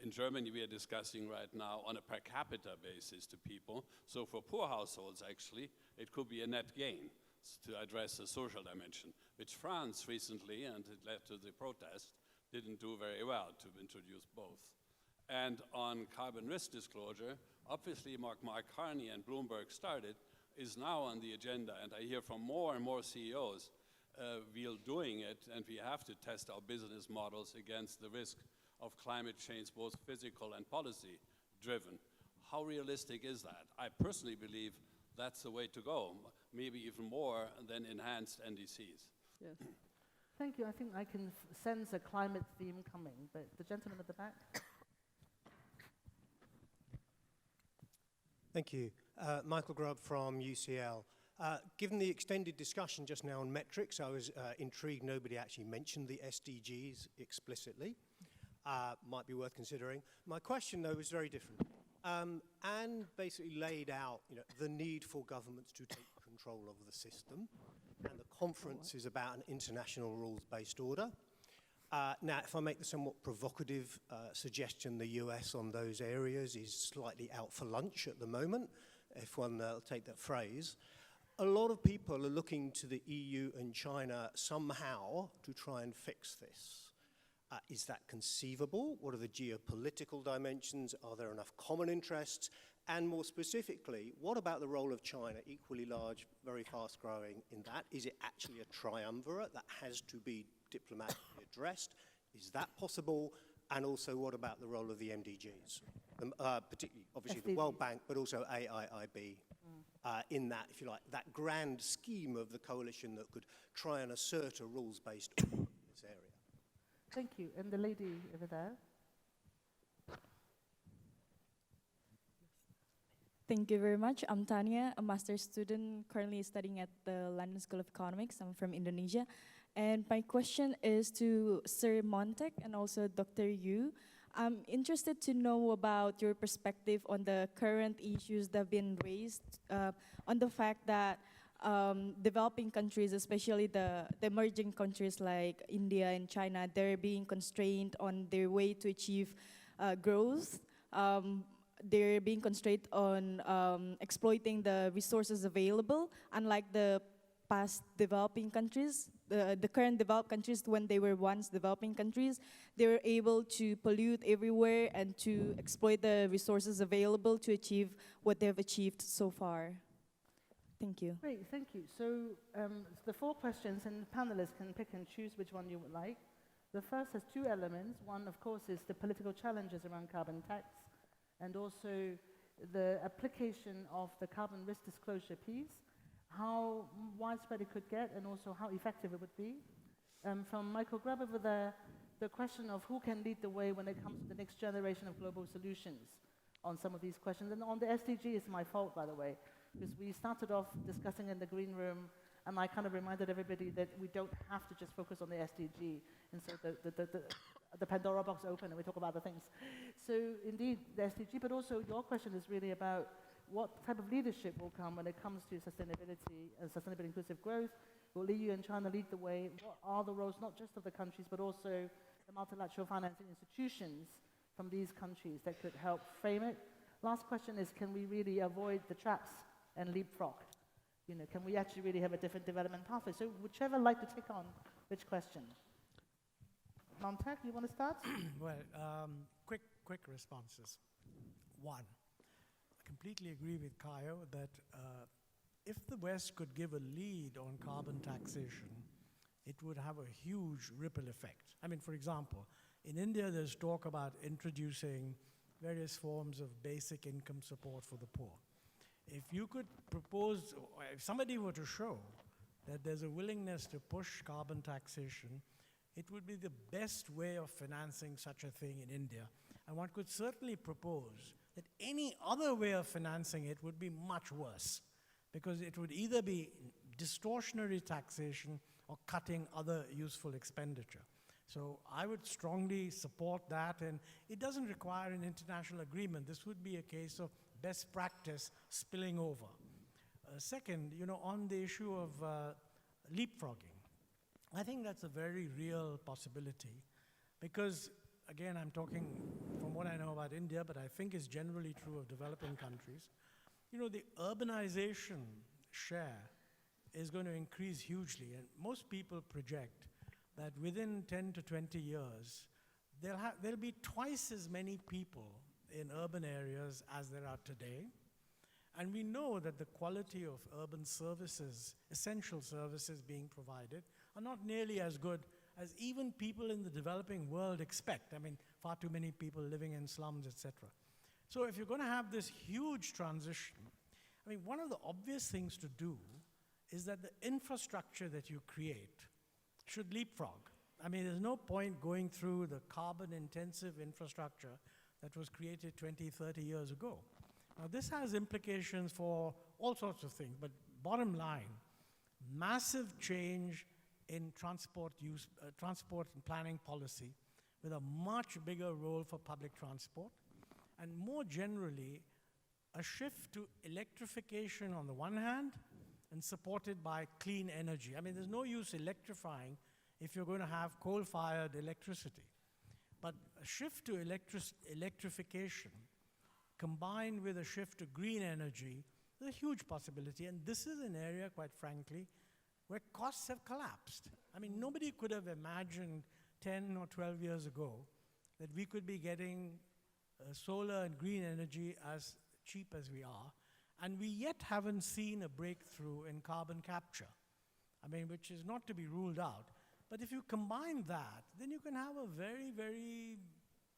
In Germany, we are discussing right now on a per capita basis to people. So for poor households, actually, it could be a net gain to address the social dimension, which France recently, and it led to the protest, didn't do very well to introduce both. And on carbon risk disclosure, obviously Mark Carney and Bloomberg started, is now on the agenda, and I hear from more and more CEOs we're doing it, and we have to test our business models against the risk of climate change, both physical and policy driven. How realistic is that? I personally believe that's the way to go, maybe even more than enhanced NDCs. Yes. thank you. I think I can sense a climate theme coming, but the gentleman at the back. Thank you. Michael Grubb from UCL. Given the extended discussion just now on metrics, I was intrigued nobody actually mentioned the SDGs explicitly. Might be worth considering. My question, though, was very different. Anne basically laid out, the need for governments to take control of the system, and the conference is about an international rules-based order. Now, if I make the somewhat provocative suggestion, the US on those areas is slightly out for lunch at the moment, if one will take that phrase. A lot of people are looking to the EU and China somehow to try and fix this. Is that conceivable? What are the geopolitical dimensions? Are there enough common interests? And more specifically, what about the role of China, equally large, very fast growing in that? Is it actually a triumvirate that has to be diplomatically addressed? Is that possible? And also, what about the role of the MDGs? Particularly, obviously, the World Bank, but also AIIB. In that, if you like, that grand scheme of the coalition that could try and assert a rules-based order in this area. Thank you. And the lady over there. Thank you very much. I'm Tanya, a master's student currently studying at the London School of Economics. I'm from Indonesia. And my question is to Sir Montek and also Dr. Yu. I'm interested to know about your perspective on the current issues that have been raised, on the fact that developing countries, especially the emerging countries like India and China, they're being constrained on their way to achieve growth. They're being constrained on exploiting the resources available, unlike the past developing countries. The current developed countries, when they were once developing countries, they were able to pollute everywhere and to exploit the resources available to achieve what they have achieved so far. Thank you. Great, thank you. So the 4 questions, and the panelists can pick and choose which one you would like. The first has 2 elements. One, of course, is the political challenges around carbon tax, and also the application of the carbon risk disclosure piece, how widespread it could get, and also how effective it would be. From Michael Grubb over there, the question of who can lead the way when it comes to the next generation of global solutions on some of these questions. And on the SDG, it's my fault, by the way. because we started off discussing in the green room, and I kind of reminded everybody that we don't have to just focus on the SDG, and so the Pandora box open and we talk about other things. So indeed, the SDG, but also your question is really about what type of leadership will come when it comes to sustainability and sustainable inclusive growth. Will EU and China lead the way? What are the roles, not just of the countries, but also the multilateral financing institutions from these countries that could help frame it? Last question is, can we really avoid the traps and leapfrog? You know, can we actually really have a different development pathway? So whichever like to take on which question. Montek, you want to start? Well, quick responses. One, I completely agree with Kayo that if the West could give a lead on carbon taxation, it would have a huge ripple effect. I mean, for example, in India, there's talk about introducing various forms of basic income support for the poor. If you could propose, or if somebody were to show that there's a willingness to push carbon taxation, it would be the best way of financing such a thing in India. And one could certainly propose that any other way of financing it would be much worse, because it would either be distortionary taxation or cutting other useful expenditure. So I would strongly support that, and it doesn't require an international agreement. This would be a case of best practice spilling over. Second, you know, on the issue of leapfrogging, I think that's a very real possibility because, again, I'm talking from what I know about India, but I think it's generally true of developing countries. You know, the urbanization share is going to increase hugely, and most people project that within 10 to 20 years, there'll be twice as many people in urban areas as there are today. And we know that the quality of urban services, essential services being provided, are not nearly as good as even people in the developing world expect. I mean, far too many people living in slums, etc. So if you're going to have this huge transition, I mean, one of the obvious things to do is that the infrastructure that you create should leapfrog. I mean, there's no point going through the carbon-intensive infrastructure that was created 20, 30 years ago. Now, this has implications for all sorts of things, but bottom line, massive change in transport and planning policy with a much bigger role for public transport, and more generally, a shift to electrification on the one hand and supported by clean energy. I mean, there's no use electrifying if you're going to have coal-fired electricity. But a shift to electrification combined with a shift to green energy is a huge possibility. And this is an area, quite frankly, where costs have collapsed. I mean, nobody could have imagined 10 or 12 years ago that we could be getting solar and green energy as cheap as we are. And we yet haven't seen a breakthrough in carbon capture, I mean, which is not to be ruled out. But if you combine that, then you can have a very, very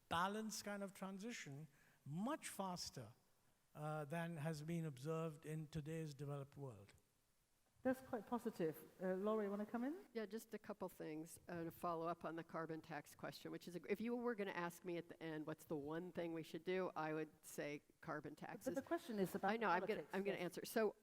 balanced kind of transition, much faster than has been observed in today's developed world. That's quite positive. Laura, you want to come in? Yeah, just a couple things to follow up on the carbon tax question, which is, if you were going to ask me at the end, what's the one thing we should do, I would say carbon taxes. But the question is about I know, politics. I'm going to answer. So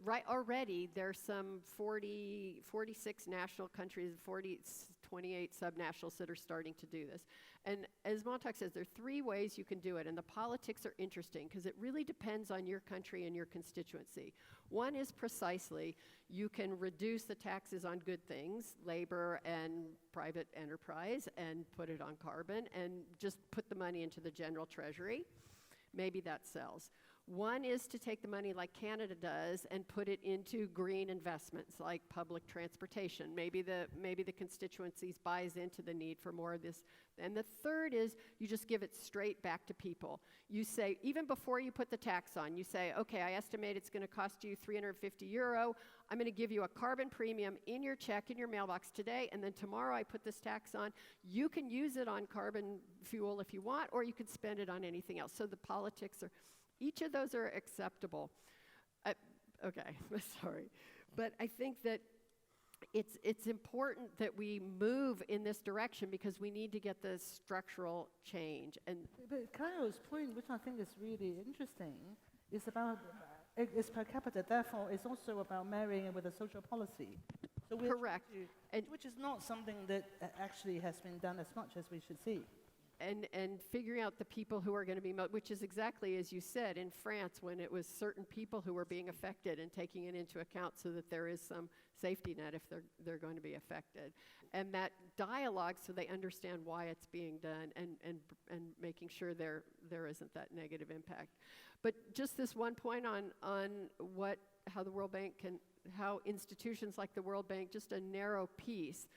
right already, there's some 46 national countries, 28 subnationals that are starting to do this. And as Montauk says, there are 3 ways you can do it, and the politics are interesting because it really depends on your country and your constituency. One is precisely, you can reduce the taxes on good things, labor and private enterprise, and put it on carbon, and just put the money into the general treasury. Maybe that sells. One is to take the money like Canada does and put it into green investments like public transportation. Maybe the constituencies buys into the need for more of this. And the third is you just give it straight back to people. You say, even before you put the tax on, you say, okay, I estimate it's going to cost you €350. I'm going to give you a carbon premium in your check, in your mailbox today, and then tomorrow I put this tax on. You can use it on carbon fuel if you want, or you can spend it on anything else. So the politics are... Each of those are acceptable. Okay, sorry. But I think that it's important that we move in this direction because we need to get the structural change. And but Kayo's point, which I think is really interesting, is about is per capita, therefore it's also about marrying it with a social policy. So we're Correct. which is not something that actually has been done as much as we should see. And figuring out the people who are going to be, which is exactly as you said in France, when it was certain people who were being affected and taking it into account so that there is some safety net if they're going to be affected. And that dialogue so they understand why it's being done and making sure there isn't that negative impact. But just this one point on how the World Bank how institutions like the World Bank, just a narrow piece.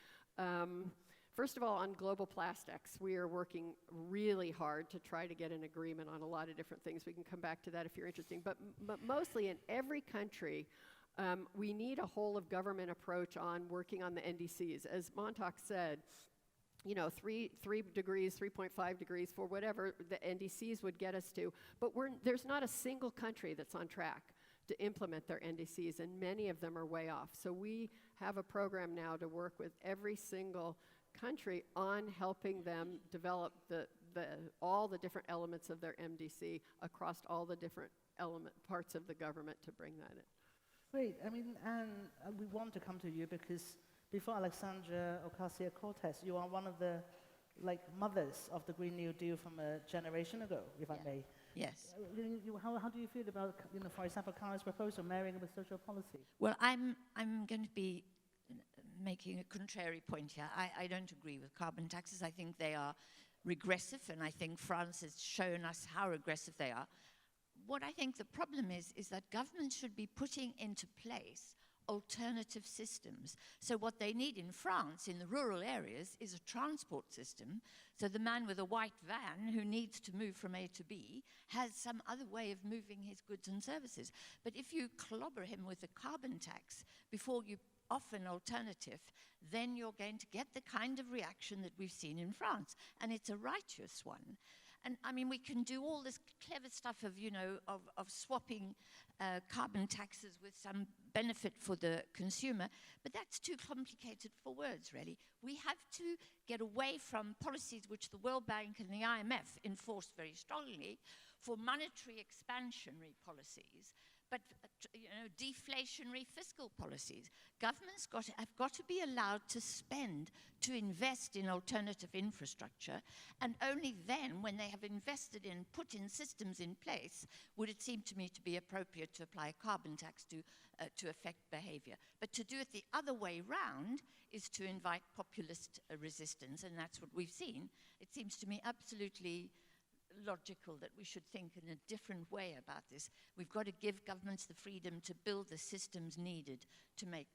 First of all, on global plastics, we are working really hard to try to get an agreement on a lot of different things. We can come back to that if you're interested. But mostly in every country, we need a whole of government approach on working on the NDCs. As Montauk said, 3 degrees, 3.5 degrees for whatever the NDCs would get us to. But there's not a single country that's on track to implement their NDCs, and many of them are way off. So we have a program now to work with every single country on helping them develop all the different elements of their MDC across all the different parts of the government to bring that in. Great. I mean, Anne, we want to come to you because before Alexandra Ocasio-Cortez, you are one of the mothers of the Green New Deal from a generation ago, if I may. Yes. How do you feel about, for example, Kara's proposal, marrying with social policy? Well, I'm going to be making a contrary point here. I don't agree with carbon taxes. I think they are regressive, and I think France has shown us how regressive they are. What I think the problem is that governments should be putting into place alternative systems. So what they need in France, in the rural areas, is a transport system. So the man with a white van who needs to move from A to B has some other way of moving his goods and services. But if you clobber him with a carbon tax before you offer an alternative, then you're going to get the kind of reaction that we've seen in France. And it's a righteous one. And I mean, we can do all this clever stuff of swapping carbon taxes with some benefit for the consumer, but that's too complicated for words, really. We have to get away from policies which the World Bank and the IMF enforce very strongly for monetary expansionary policies, but deflationary fiscal policies. Governments have got to be allowed to spend, to invest in alternative infrastructure, and only then, when they have invested in, put in systems in place, would it seem to me to be appropriate to apply a carbon tax to affect behavior. But to do it the other way round is to invite populist resistance, and that's what we've seen. It seems to me absolutely logical that we should think in a different way about this. We've got to give governments the freedom to build the systems needed to make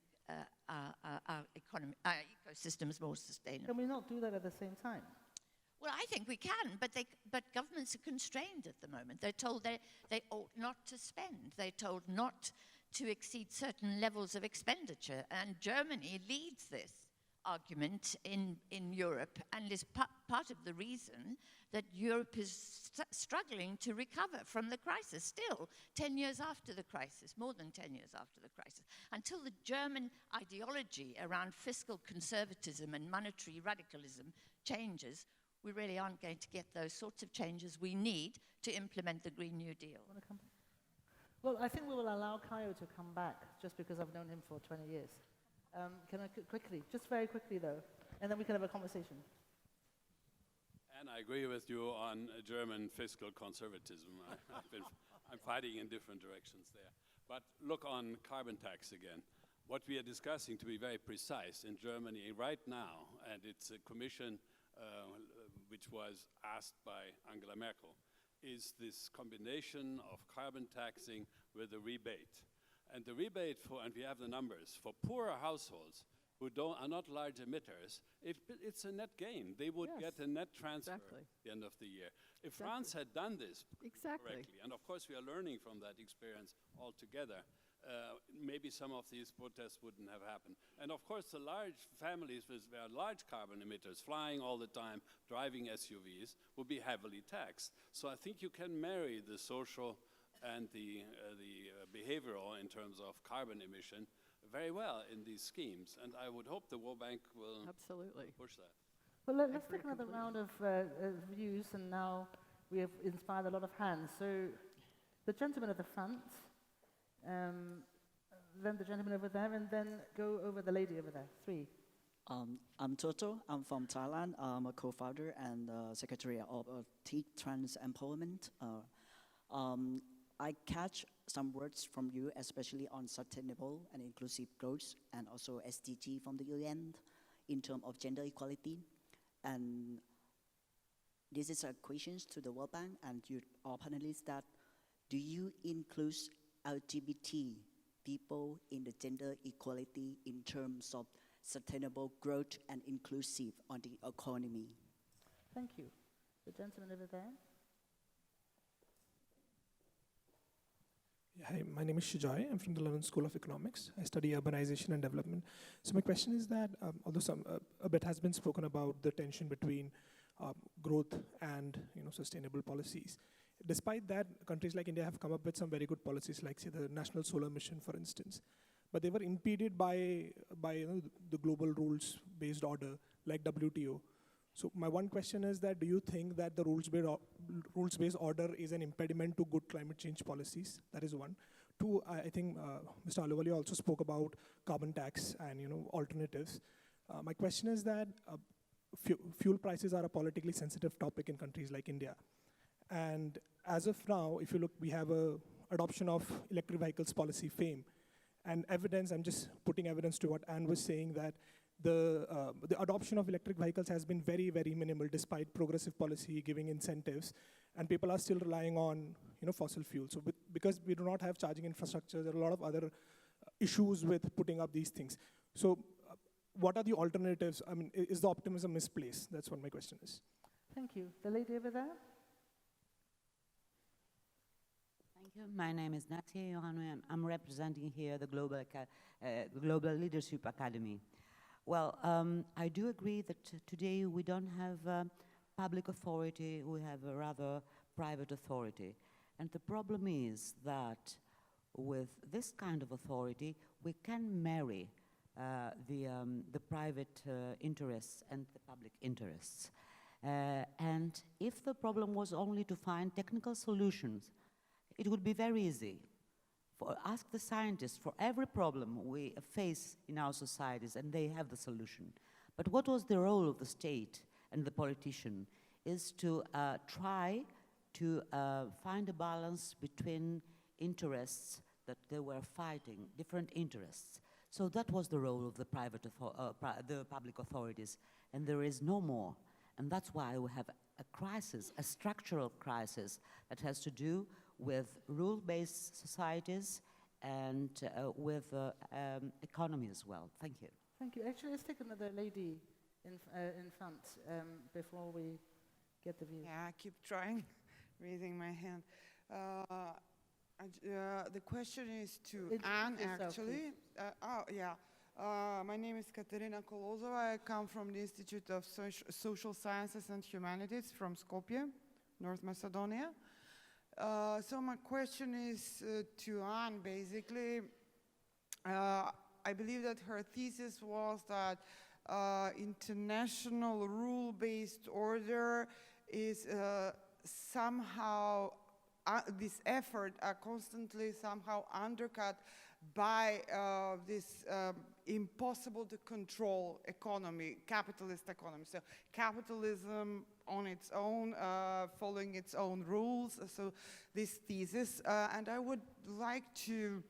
our ecosystems more sustainable. Can we not do that at the same time? Well, I think we can, but governments are constrained at the moment. They're told they ought not to spend. They're told not to exceed certain levels of expenditure. And Germany leads this argument in Europe and is part of the reason that Europe is struggling to recover from the crisis, still 10 years after the crisis, more than 10 years after the crisis. Until the German ideology around fiscal conservatism and monetary radicalism changes, we really aren't going to get those sorts of changes we need to implement the Green New Deal. Want to come back? Well, I think we will allow Kayo to come back, just because I've known him for 20 years. Can I quickly, just very quickly though, and then we can have a conversation. And I agree with you on German fiscal conservatism. I'm fighting in different directions there. But look on carbon tax again. What we are discussing, to be very precise, in Germany right now, and it's a commission which was asked by Angela Merkel, is this combination of carbon taxing with a rebate. And the rebate and we have the numbers, for poorer households who are not large emitters, it's a net gain. They would get a net transfer at the end of the year. If France had done this correctly, and of course we are learning from that experience altogether, maybe some of these protests wouldn't have happened. And of course the large families with large carbon emitters, flying all the time, driving SUVs, would be heavily taxed. So I think you can marry the social and the behavioral in terms of carbon emission very well in these schemes. And I would hope the World Bank will push that. Well, let's take another round of views, and now we have inspired a lot of hands. So the gentleman at the front, Then the gentleman over there, and then go over the lady over there. 3. I'm Toto. I'm from Thailand. I'm a co-founder and secretary of Teach Trans Empowerment. I catch some words from you, especially on sustainable and inclusive growth, and also SDG from the UN in terms of gender equality. And this is a question to the World Bank and you all panelists that do you include LGBT people in the gender equality in terms of sustainable growth and inclusive on the economy? Thank you. The gentleman over there. Hi, my name is Shujai. I'm from the London School of Economics. I study urbanization and development. So my question is that, although a bit has been spoken about the tension between growth and sustainable policies, despite that, countries like India have come up with some very good policies, like say the National Solar Mission, for instance. But they were impeded by the global rules-based order, like WTO. So my one question is that, do you think that the rules-based order is an impediment to good climate change policies? That is one. 2, I think Mr. Ahluwalia also spoke about carbon tax and alternatives. My question is that fuel prices are a politically sensitive topic in countries like India. And as of now, if you look, we have a adoption of electric vehicles policy, FAME. And evidence, I'm just putting evidence to what Anne was saying, that the adoption of electric vehicles has been very, very minimal despite progressive policy giving incentives, and people are still relying on fossil fuels. So because we do not have charging infrastructure, there are a lot of other issues with putting up these things. So what are the alternatives? I mean, is the optimism misplaced? That's what my question is. Thank you. The lady over there. Thank you. My name is Natia Yohannou, and I'm representing here the Global Leadership Academy. Well, I do agree that today we don't have public authority, we have a rather private authority. And the problem is that with this kind of authority, we can marry the private interests and the public interests. And if the problem was only to find technical solutions, it would be very easy. Ask the scientists for every problem we face in our societies, and they have the solution. But what was the role of the state and the politician is to try to find a balance between interests that they were fighting, different interests. So that was the role of the the public authorities, and there is no more. And that's why we have a crisis, a structural crisis that has to do with rule-based societies and with economy as well. Thank you. Thank you. Actually, let's take another lady in front before we get the view. Yeah, I keep trying, raising my hand. The question is to Anne, actually. My name is Katerina Kolozova. I come from the Institute of Social Sciences and Humanities from Skopje, North Macedonia. So my question is to Anne, basically. I believe that her thesis was that international rule-based order is somehow, this effort are constantly somehow undercut by this impossible to control economy, capitalist economy. So capitalism on its own, following its own rules. So this thesis, and I would like to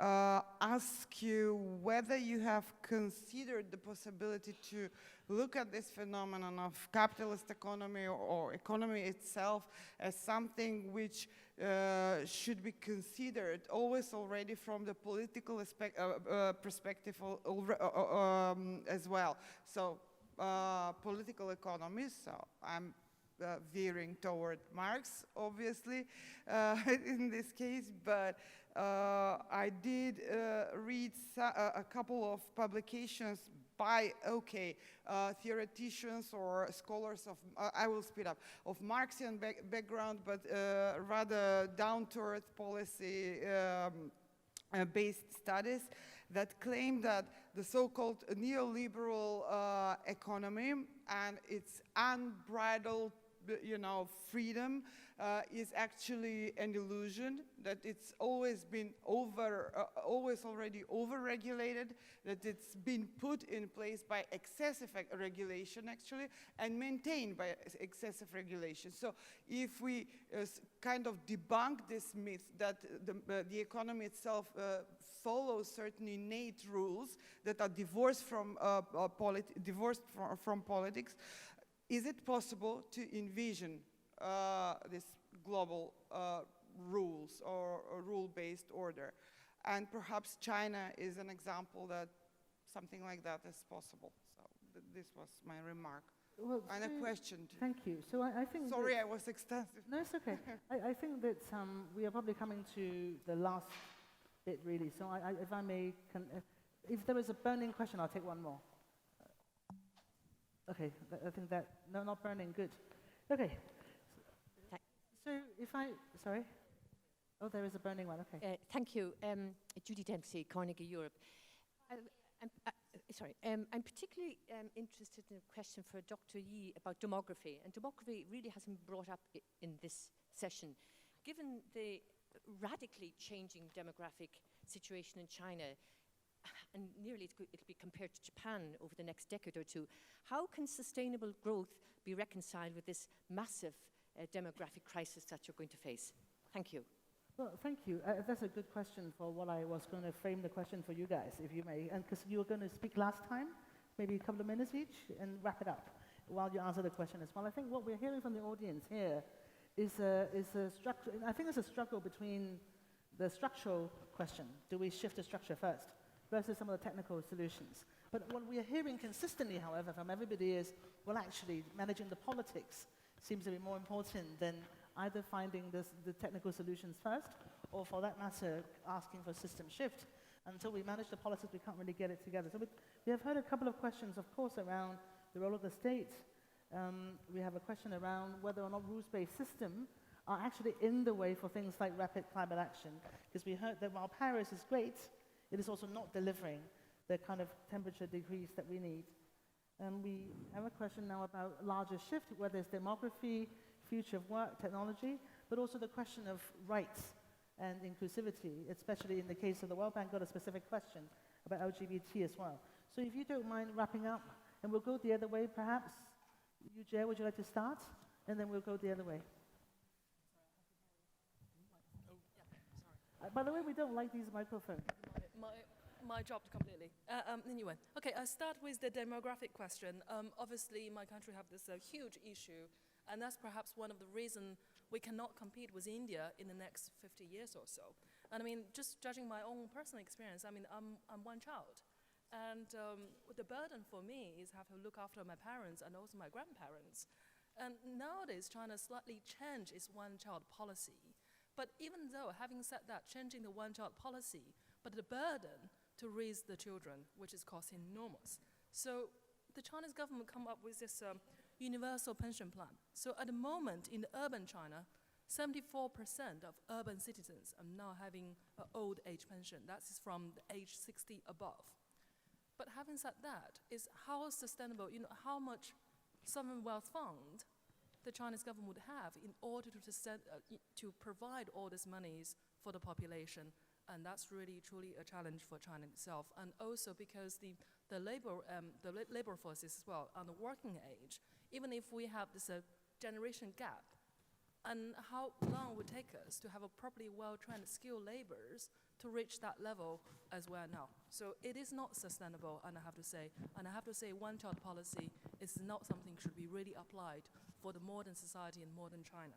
ask you whether you have considered the possibility to look at this phenomenon of capitalist economy or economy itself as something which should be considered always already from the political perspective as well. So political economists, so I'm veering toward Marx, obviously, in this case, but I did read a couple of publications by, theoreticians or scholars of, I will speed up, of Marxian background, but rather down-to-earth policy-based studies that claim that the so-called neoliberal economy and its unbridled freedom is actually an illusion, that it's always been always already over-regulated, that it's been put in place by excessive regulation, actually, and maintained by excessive regulation. So if we kind of debunk this myth that the economy itself follows certain innate rules that are divorced from politics, is it possible to envision this global rules or rule-based order? And perhaps China is an example that something like that is possible. So this was my remark. Well, and a question. Thank you. So I think. Sorry, I was extensive. No, it's okay. I think that we are probably coming to the last bit, really. So if I may, if there is a burning question, I'll take one more. Okay, I think that, no, not burning, good. Okay. So if I, sorry? Oh, there is a burning one, okay. Thank you. Judy Dempsey, Carnegie Europe. I'm particularly interested in a question for Dr. Yi about demography. And demography really hasn't been brought up in this session. Given the radically changing demographic situation in China, and nearly it'll be compared to Japan over the next decade or two, how can sustainable growth be reconciled with this massive demographic crisis that you're going to face? Thank you. Well, thank you. That's a good question for what I was going to frame the question for you guys, if you may. And because you were going to speak last time, maybe a couple of minutes each, and wrap it up while you answer the question as well. I think what we're hearing from the audience here is a structure. I think it's a struggle between the structural question, do we shift the structure first, versus some of the technical solutions. But what we are hearing consistently, however, from everybody is, well, actually, managing the politics seems to be more important than either finding the technical solutions first, or for that matter, asking for system shift. Until we manage the politics, we can't really get it together. So we have heard a couple of questions, of course, around the role of the state. We have a question around whether or not rules-based systems are actually in the way for things like rapid climate action. Because we heard that while Paris is great, it is also not delivering the kind of temperature decrease that we need. We have a question now about larger shift, whether it's demography, future of work, technology, but also the question of rights and inclusivity, especially in the case of the World Bank got a specific question about LGBT as well. So if you don't mind wrapping up, and we'll go the other way perhaps. You, Jay, would you like to start? And then we'll go the other way. By the way, we don't like these microphones. My job completely. Anyway, okay, I start with the demographic question. Obviously, my country have this huge issue, and that's perhaps one of the reasons we cannot compete with India in the next 50 years or so. And I mean, just judging my own personal experience, I mean, I'm one child. And the burden for me is have to look after my parents and also my grandparents. And nowadays, China slightly changed its one-child policy. But even though, having said that, changing the one-child policy, but the burden to raise the children, which is costing enormous. So the Chinese government come up with this universal pension plan. So at the moment, in urban China, 74% of urban citizens are now having an old age pension. That is from the age 60 above. But having said that, is how sustainable, how much sovereign wealth fund the Chinese government would have in order to provide all these monies for the population. And that's really, truly a challenge for China itself. And also because the labor forces as well, on the working age, even if we have this generation gap, and how long would it take us to have a properly well-trained skilled laborers to reach that level as well now. So it is not sustainable, and I have to say one-child policy is not something should be really applied for the modern society in modern China.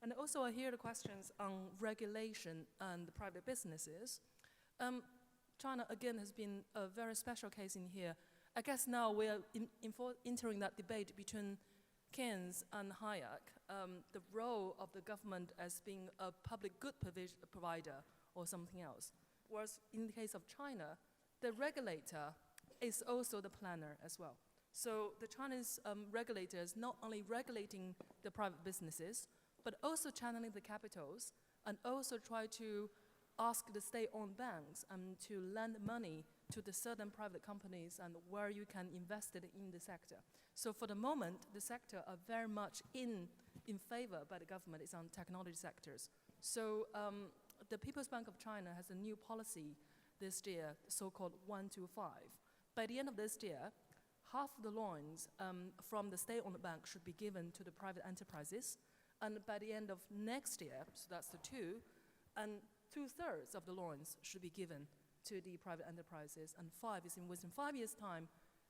And also I hear the questions on regulation and the private businesses. China, again, has been a very special case in here. I guess now we are entering that debate between Keynes and Hayek, the role of the government as being a public good provider or something else. Whereas in the case of China, the regulator is also the planner as well. So the Chinese regulator is not only regulating the private businesses, but also channeling the capitals and also try to ask the state-owned banks to lend money to the certain private companies and where you can invest it in the sector. So for the moment, the sector are very much in favor by the government is on technology sectors. So the People's Bank of China has a new policy this year, so-called 125. By the end of this year, half of the loans from the state-owned bank should be given to the private enterprises. And by the end of next year, so that's the 2, and 2/3 of the loans should be given to the private enterprises, and 5 is within 5 years' time,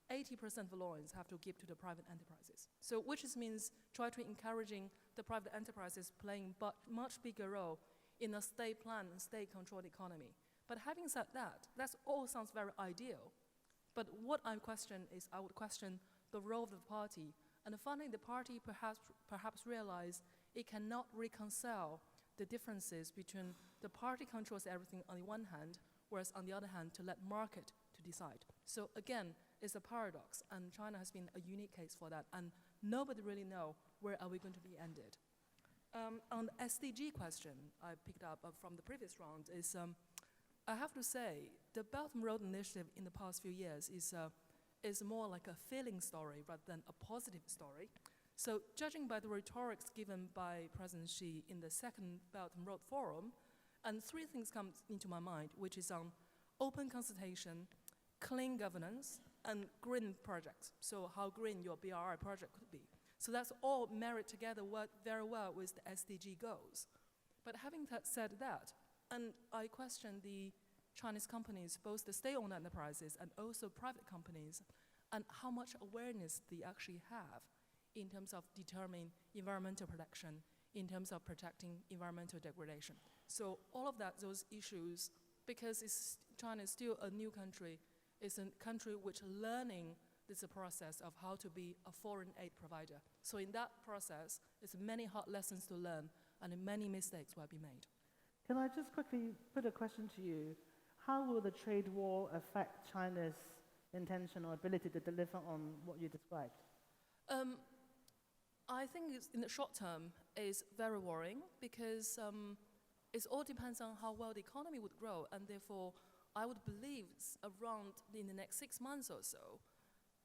80% of the loans have to give to the private enterprises. So which means try to encouraging the private enterprises playing much bigger role in a state-planned and state-controlled economy. But having said that, that all sounds very ideal. But what I question is, I would question the role of the party. And finally, the party perhaps realize it cannot reconcile the differences between the party controls everything on the one hand, whereas on the other hand, to let market to decide. So again, it's a paradox, and China has been a unique case for that, and nobody really know where are we going to be ended. On the SDG question I picked up from the previous round is, I have to say, the Belt and Road Initiative in the past few years is more like a feeling story rather than a positive story. So judging by the rhetorics given by President Xi in the second Belt and Road Forum, and 3 things come into my mind, which is on open consultation, clean governance, and green projects. So how green your BRI project could be. So that's all married together very well with the SDG goals. But having said that, and I question the Chinese companies, both the state-owned enterprises and also private companies, and how much awareness they actually have in terms of determining environmental protection, in terms of protecting environmental degradation. So all of that, those issues, because China is still a new country, it's a country which learning this process of how to be a foreign aid provider. So in that process, there's many hard lessons to learn, and many mistakes will be made. Can I just quickly put a question to you? How will the trade war affect China's intention or ability to deliver on what you described? I think in the short term is very worrying because it all depends on how well the economy would grow, and therefore I would believe around in the next 6 months or so,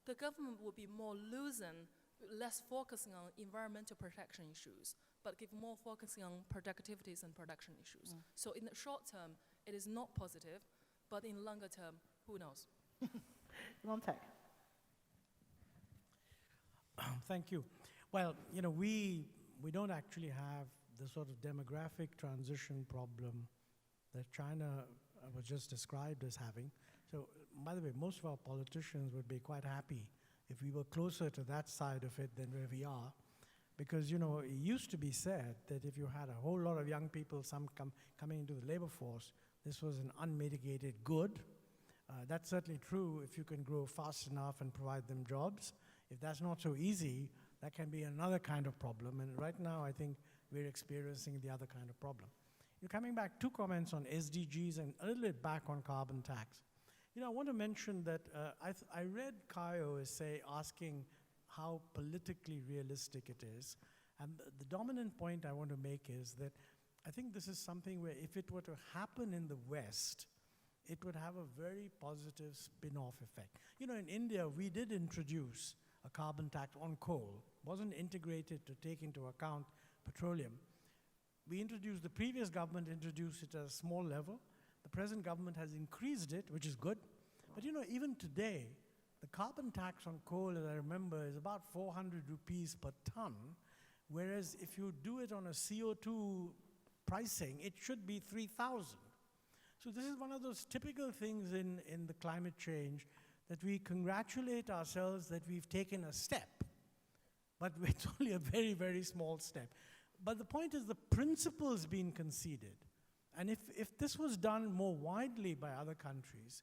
the government will be more loosened, less focusing on environmental protection issues, but give more focusing on productivities and production issues. So in the short term, it is not positive, but in longer term, who knows? Montek. Thank you. Well, you know, we don't actually have the sort of demographic transition problem that China was just described as having. So, by the way, most of our politicians would be quite happy if we were closer to that side of it than where we are. Because, you know, it used to be said that if you had a whole lot of young people, coming into the labor force, this was an unmitigated good. That's certainly true if you can grow fast enough and provide them jobs. If that's not so easy, that can be another kind of problem. And right now, I think we're experiencing the other kind of problem. You're coming back, 2 comments on SDGs and a little bit back on carbon tax. You know, I want to mention that I read Kayo as asking how politically realistic it is. And the dominant point I want to make is that I think this is something where if it were to happen in the West, it would have a very positive spin-off effect. You know, in India, we did introduce a carbon tax on coal. It wasn't integrated to take into account petroleum. The previous government introduced it at a small level. The present government has increased it, which is good. But you know, even today, the carbon tax on coal, as I remember, is about 400 rupees per ton, whereas if you do it on a CO2 pricing, it should be 3,000. So this is one of those typical things in the climate change that we congratulate ourselves that we've taken a step, but it's only a very, very small step. But the point is the principle's been conceded. And if this was done more widely by other countries,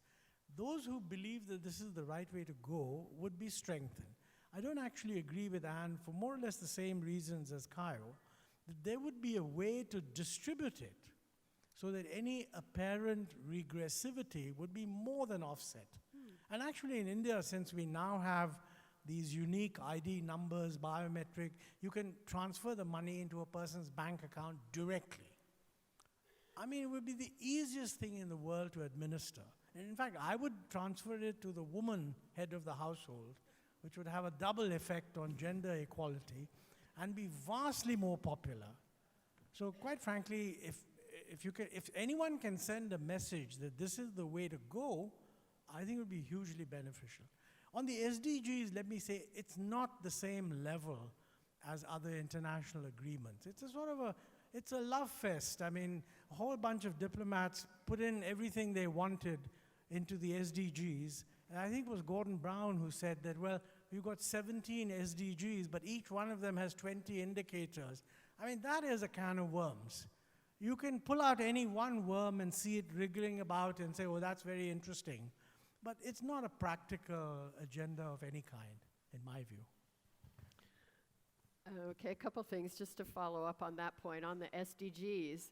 those who believe that this is the right way to go would be strengthened. I don't actually agree with Anne for more or less the same reasons as Kayo, that there would be a way to distribute it so that any apparent regressivity would be more than offset. And actually in India, since we now have these unique ID numbers, biometric, you can transfer the money into a person's bank account directly. I mean, it would be the easiest thing in the world to administer. And in fact, I would transfer it to the woman head of the household, which would have a double effect on gender equality and be vastly more popular. So quite frankly, if anyone can send a message that this is the way to go, I think it would be hugely beneficial. On the SDGs, let me say, it's not the same level as other international agreements. It's a sort of it's a love fest. I mean, a whole bunch of diplomats put in everything they wanted into the SDGs. And I think it was Gordon Brown who said that, well, we've got 17 SDGs, but each one of them has 20 indicators. I mean, that is a can of worms. You can pull out any one worm and see it wriggling about and say, oh, that's very interesting. But it's not a practical agenda of any kind, in my view. Okay, a couple things just to follow up on that point. On the SDGs,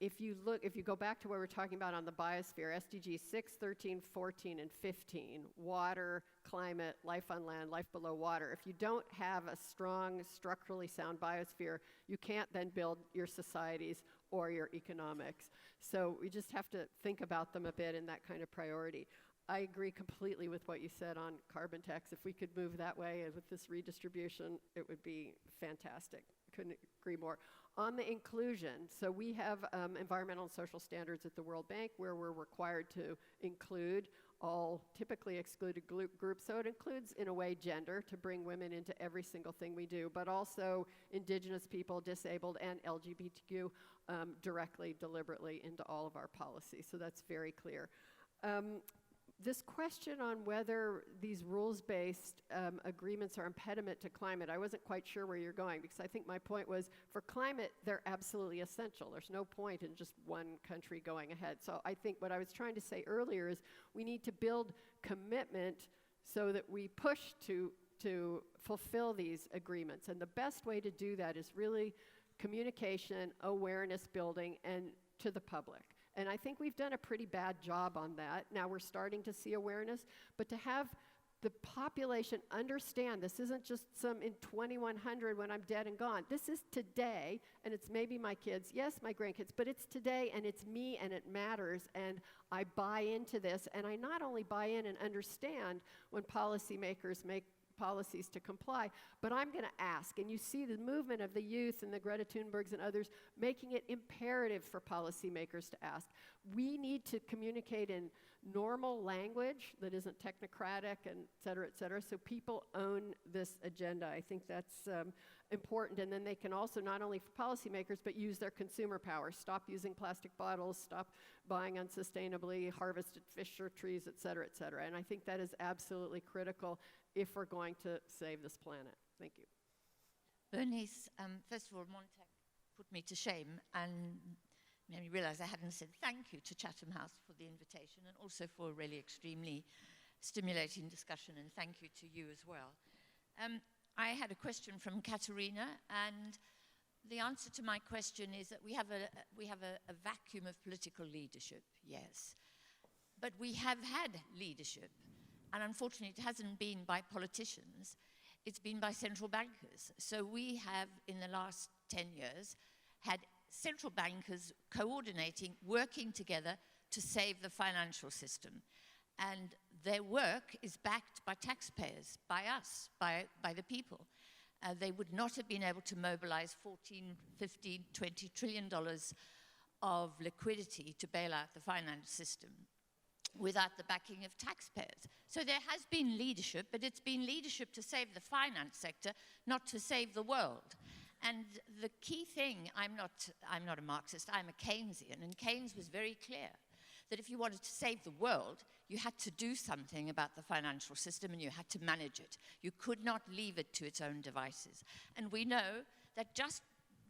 if you go back to what we're talking about on the biosphere, SDGs 6, 13, 14, and 15, water, climate, life on land, life below water. If you don't have a strong, structurally sound biosphere, you can't then build your societies or your economics. So we just have to think about them a bit in that kind of priority. I agree completely with what you said on carbon tax. If we could move that way and with this redistribution, it would be fantastic. Couldn't agree more. On the inclusion, so we have environmental and social standards at the World Bank where we're required to include all typically excluded groups. So it includes, in a way, gender, to bring women into every single thing we do, but also indigenous people, disabled, and LGBTQ directly, deliberately into all of our policies. So that's very clear. This question on whether these rules-based agreements are impediment to climate, I wasn't quite sure where you're going, because I think my point was, for climate, they're absolutely essential. There's no point in just one country going ahead. So I think what I was trying to say earlier is we need to build commitment so that we push to fulfill these agreements. And the best way to do that is really communication, awareness building, and to the public. And I think we've done a pretty bad job on that. Now we're starting to see awareness, but to have the population understand this isn't just some in 2100 when I'm dead and gone. This is today, and it's maybe my kids, yes, my grandkids, but it's today, and it's me, and it matters, and I buy into this. And I not only buy in and understand when policymakers make policies to comply, but I'm going to ask. And you see the movement of the youth and the Greta Thunbergs and others making it imperative for policymakers to ask. We need to communicate in normal language that isn't technocratic and et cetera, so people own this agenda. I think that's important. And then they can also, not only for policymakers, but use their consumer power. Stop using plastic bottles, stop buying unsustainably harvested fish or trees, et cetera, et cetera. And I think that is absolutely critical if we're going to save this planet. Thank you. Bernice, first of all, Montag put me to shame and made me realize I hadn't said thank you to Chatham House for the invitation and also for a really extremely stimulating discussion, and thank you to you as well. I had a question from Katerina, and the answer to my question is that we have a vacuum of political leadership, yes. But we have had leadership, and unfortunately it hasn't been by politicians, it's been by central bankers. So we have, in the last 10 years, had central bankers coordinating, working together to save the financial system. And their work is backed by taxpayers, by us, by the people. They would not have been able to mobilize $14, $15, $20 trillion of liquidity to bail out the finance system without the backing of taxpayers. So there has been leadership, but it's been leadership to save the finance sector, not to save the world. And the key thing, I'm not a Marxist, I'm a Keynesian, and Keynes was very clear that if you wanted to save the world, you had to do something about the financial system and you had to manage it. You could not leave it to its own devices. And we know that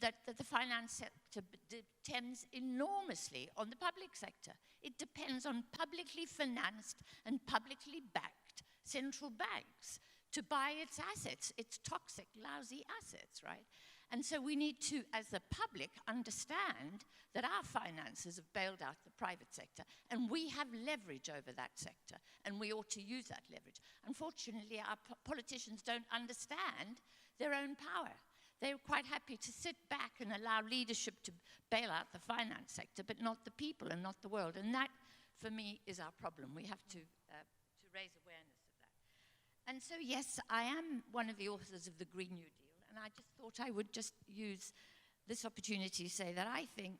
that the finance sector depends enormously on the public sector. It depends on publicly financed and publicly backed central banks to buy its assets, its toxic, lousy assets, right? And so we need to, as the public, understand that our finances have bailed out the private sector, and we have leverage over that sector, and we ought to use that leverage. Unfortunately, our politicians don't understand their own power. They're quite happy to sit back and allow leadership to bail out the finance sector, but not the people and not the world. And that, for me, is our problem. We have to raise awareness of that. And so, yes, I am one of the authors of the Green New Deal, and I just thought I would just use this opportunity to say that I think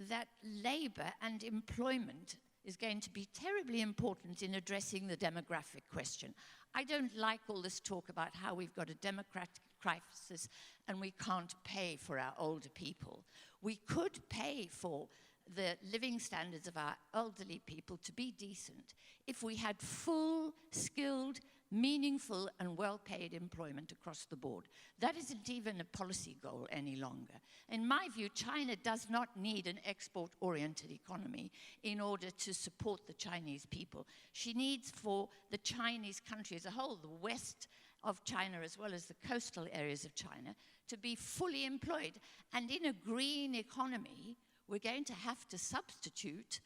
that labor and employment is going to be terribly important in addressing the demographic question. I don't like all this talk about how we've got a democratic crisis and we can't pay for our older people. We could pay for the living standards of our elderly people to be decent if we had full, skilled, meaningful and well-paid employment across the board. That isn't even a policy goal any longer. In my view, China does not need an export-oriented economy in order to support the Chinese people. She needs for the Chinese country as a whole, the west of China as well as the coastal areas of China, to be fully employed. And in a green economy, we're going to have to substitute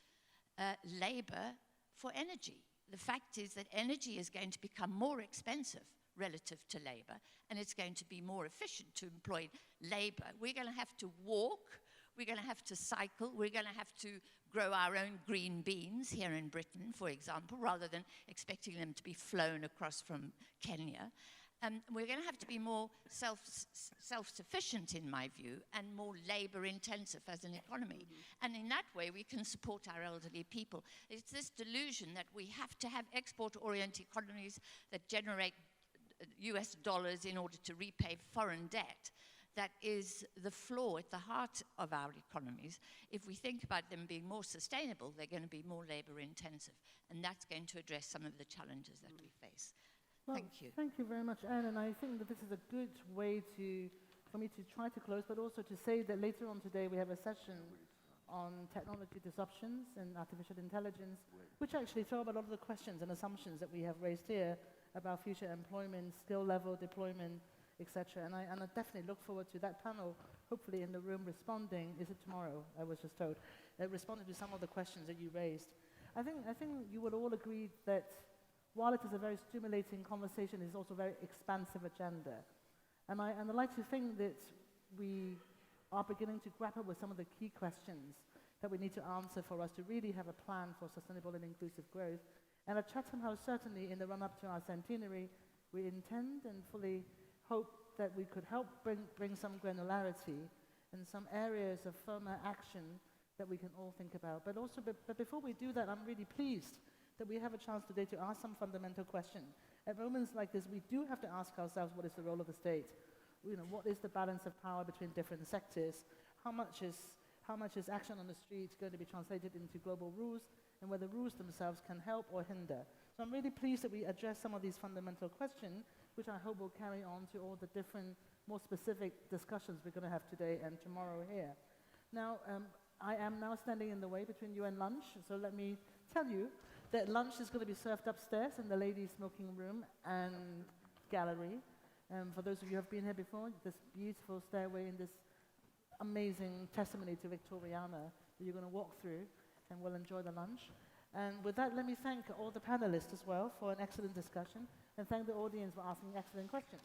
labor for energy. The fact is that energy is going to become more expensive relative to labor, and it's going to be more efficient to employ labor. We're going to have to walk, we're going to have to cycle, we're going to have to grow our own green beans here in Britain, for example, rather than expecting them to be flown across from Kenya. We're going to have to be more self-sufficient, in my view, and more labor-intensive as an economy. And in that way, we can support our elderly people. It's this delusion that we have to have export-oriented economies that generate US dollars in order to repay foreign debt that is the flaw at the heart of our economies. If we think about them being more sustainable, they're going to be more labor-intensive, and that's going to address some of the challenges that we face. Well, thank you. Thank you very much, Anne, and I think that this is a good way for me to try to close, but also to say that later on today we have a session on technology disruptions and artificial intelligence, which actually throw up a lot of the questions and assumptions that we have raised here about future employment, skill level, deployment, etc. And I definitely look forward to that panel, hopefully in the room responding, is it tomorrow, I was just told, responding to some of the questions that you raised. I think you would all agree that while it is a very stimulating conversation, it's also a very expansive agenda. And I like to think that we are beginning to grapple with some of the key questions that we need to answer for us to really have a plan for sustainable and inclusive growth. And at Chatham House, certainly in the run-up to our centenary, we intend and fully hope that we could help bring some granularity and some areas of firmer action that we can all think about. But also, but before we do that, I'm really pleased that we have a chance today to ask some fundamental questions. At moments like this, we do have to ask ourselves, what is the role of the state? What is the balance of power between different sectors? How much is action on the street going to be translated into global rules, and whether rules themselves can help or hinder? So I'm really pleased that we address some of these fundamental questions, which I hope will carry on to all the different, more specific discussions we're going to have today and tomorrow here. Now, I am now standing in the way between you and lunch, so let me tell you that lunch is going to be served upstairs in the ladies' smoking room and gallery. For those of you who have been here before, this beautiful stairway in this amazing testimony to Victoriana that you're going to walk through, and we'll enjoy the lunch. And with that, let me thank all the panelists as well for an excellent discussion, and thank the audience for asking excellent questions.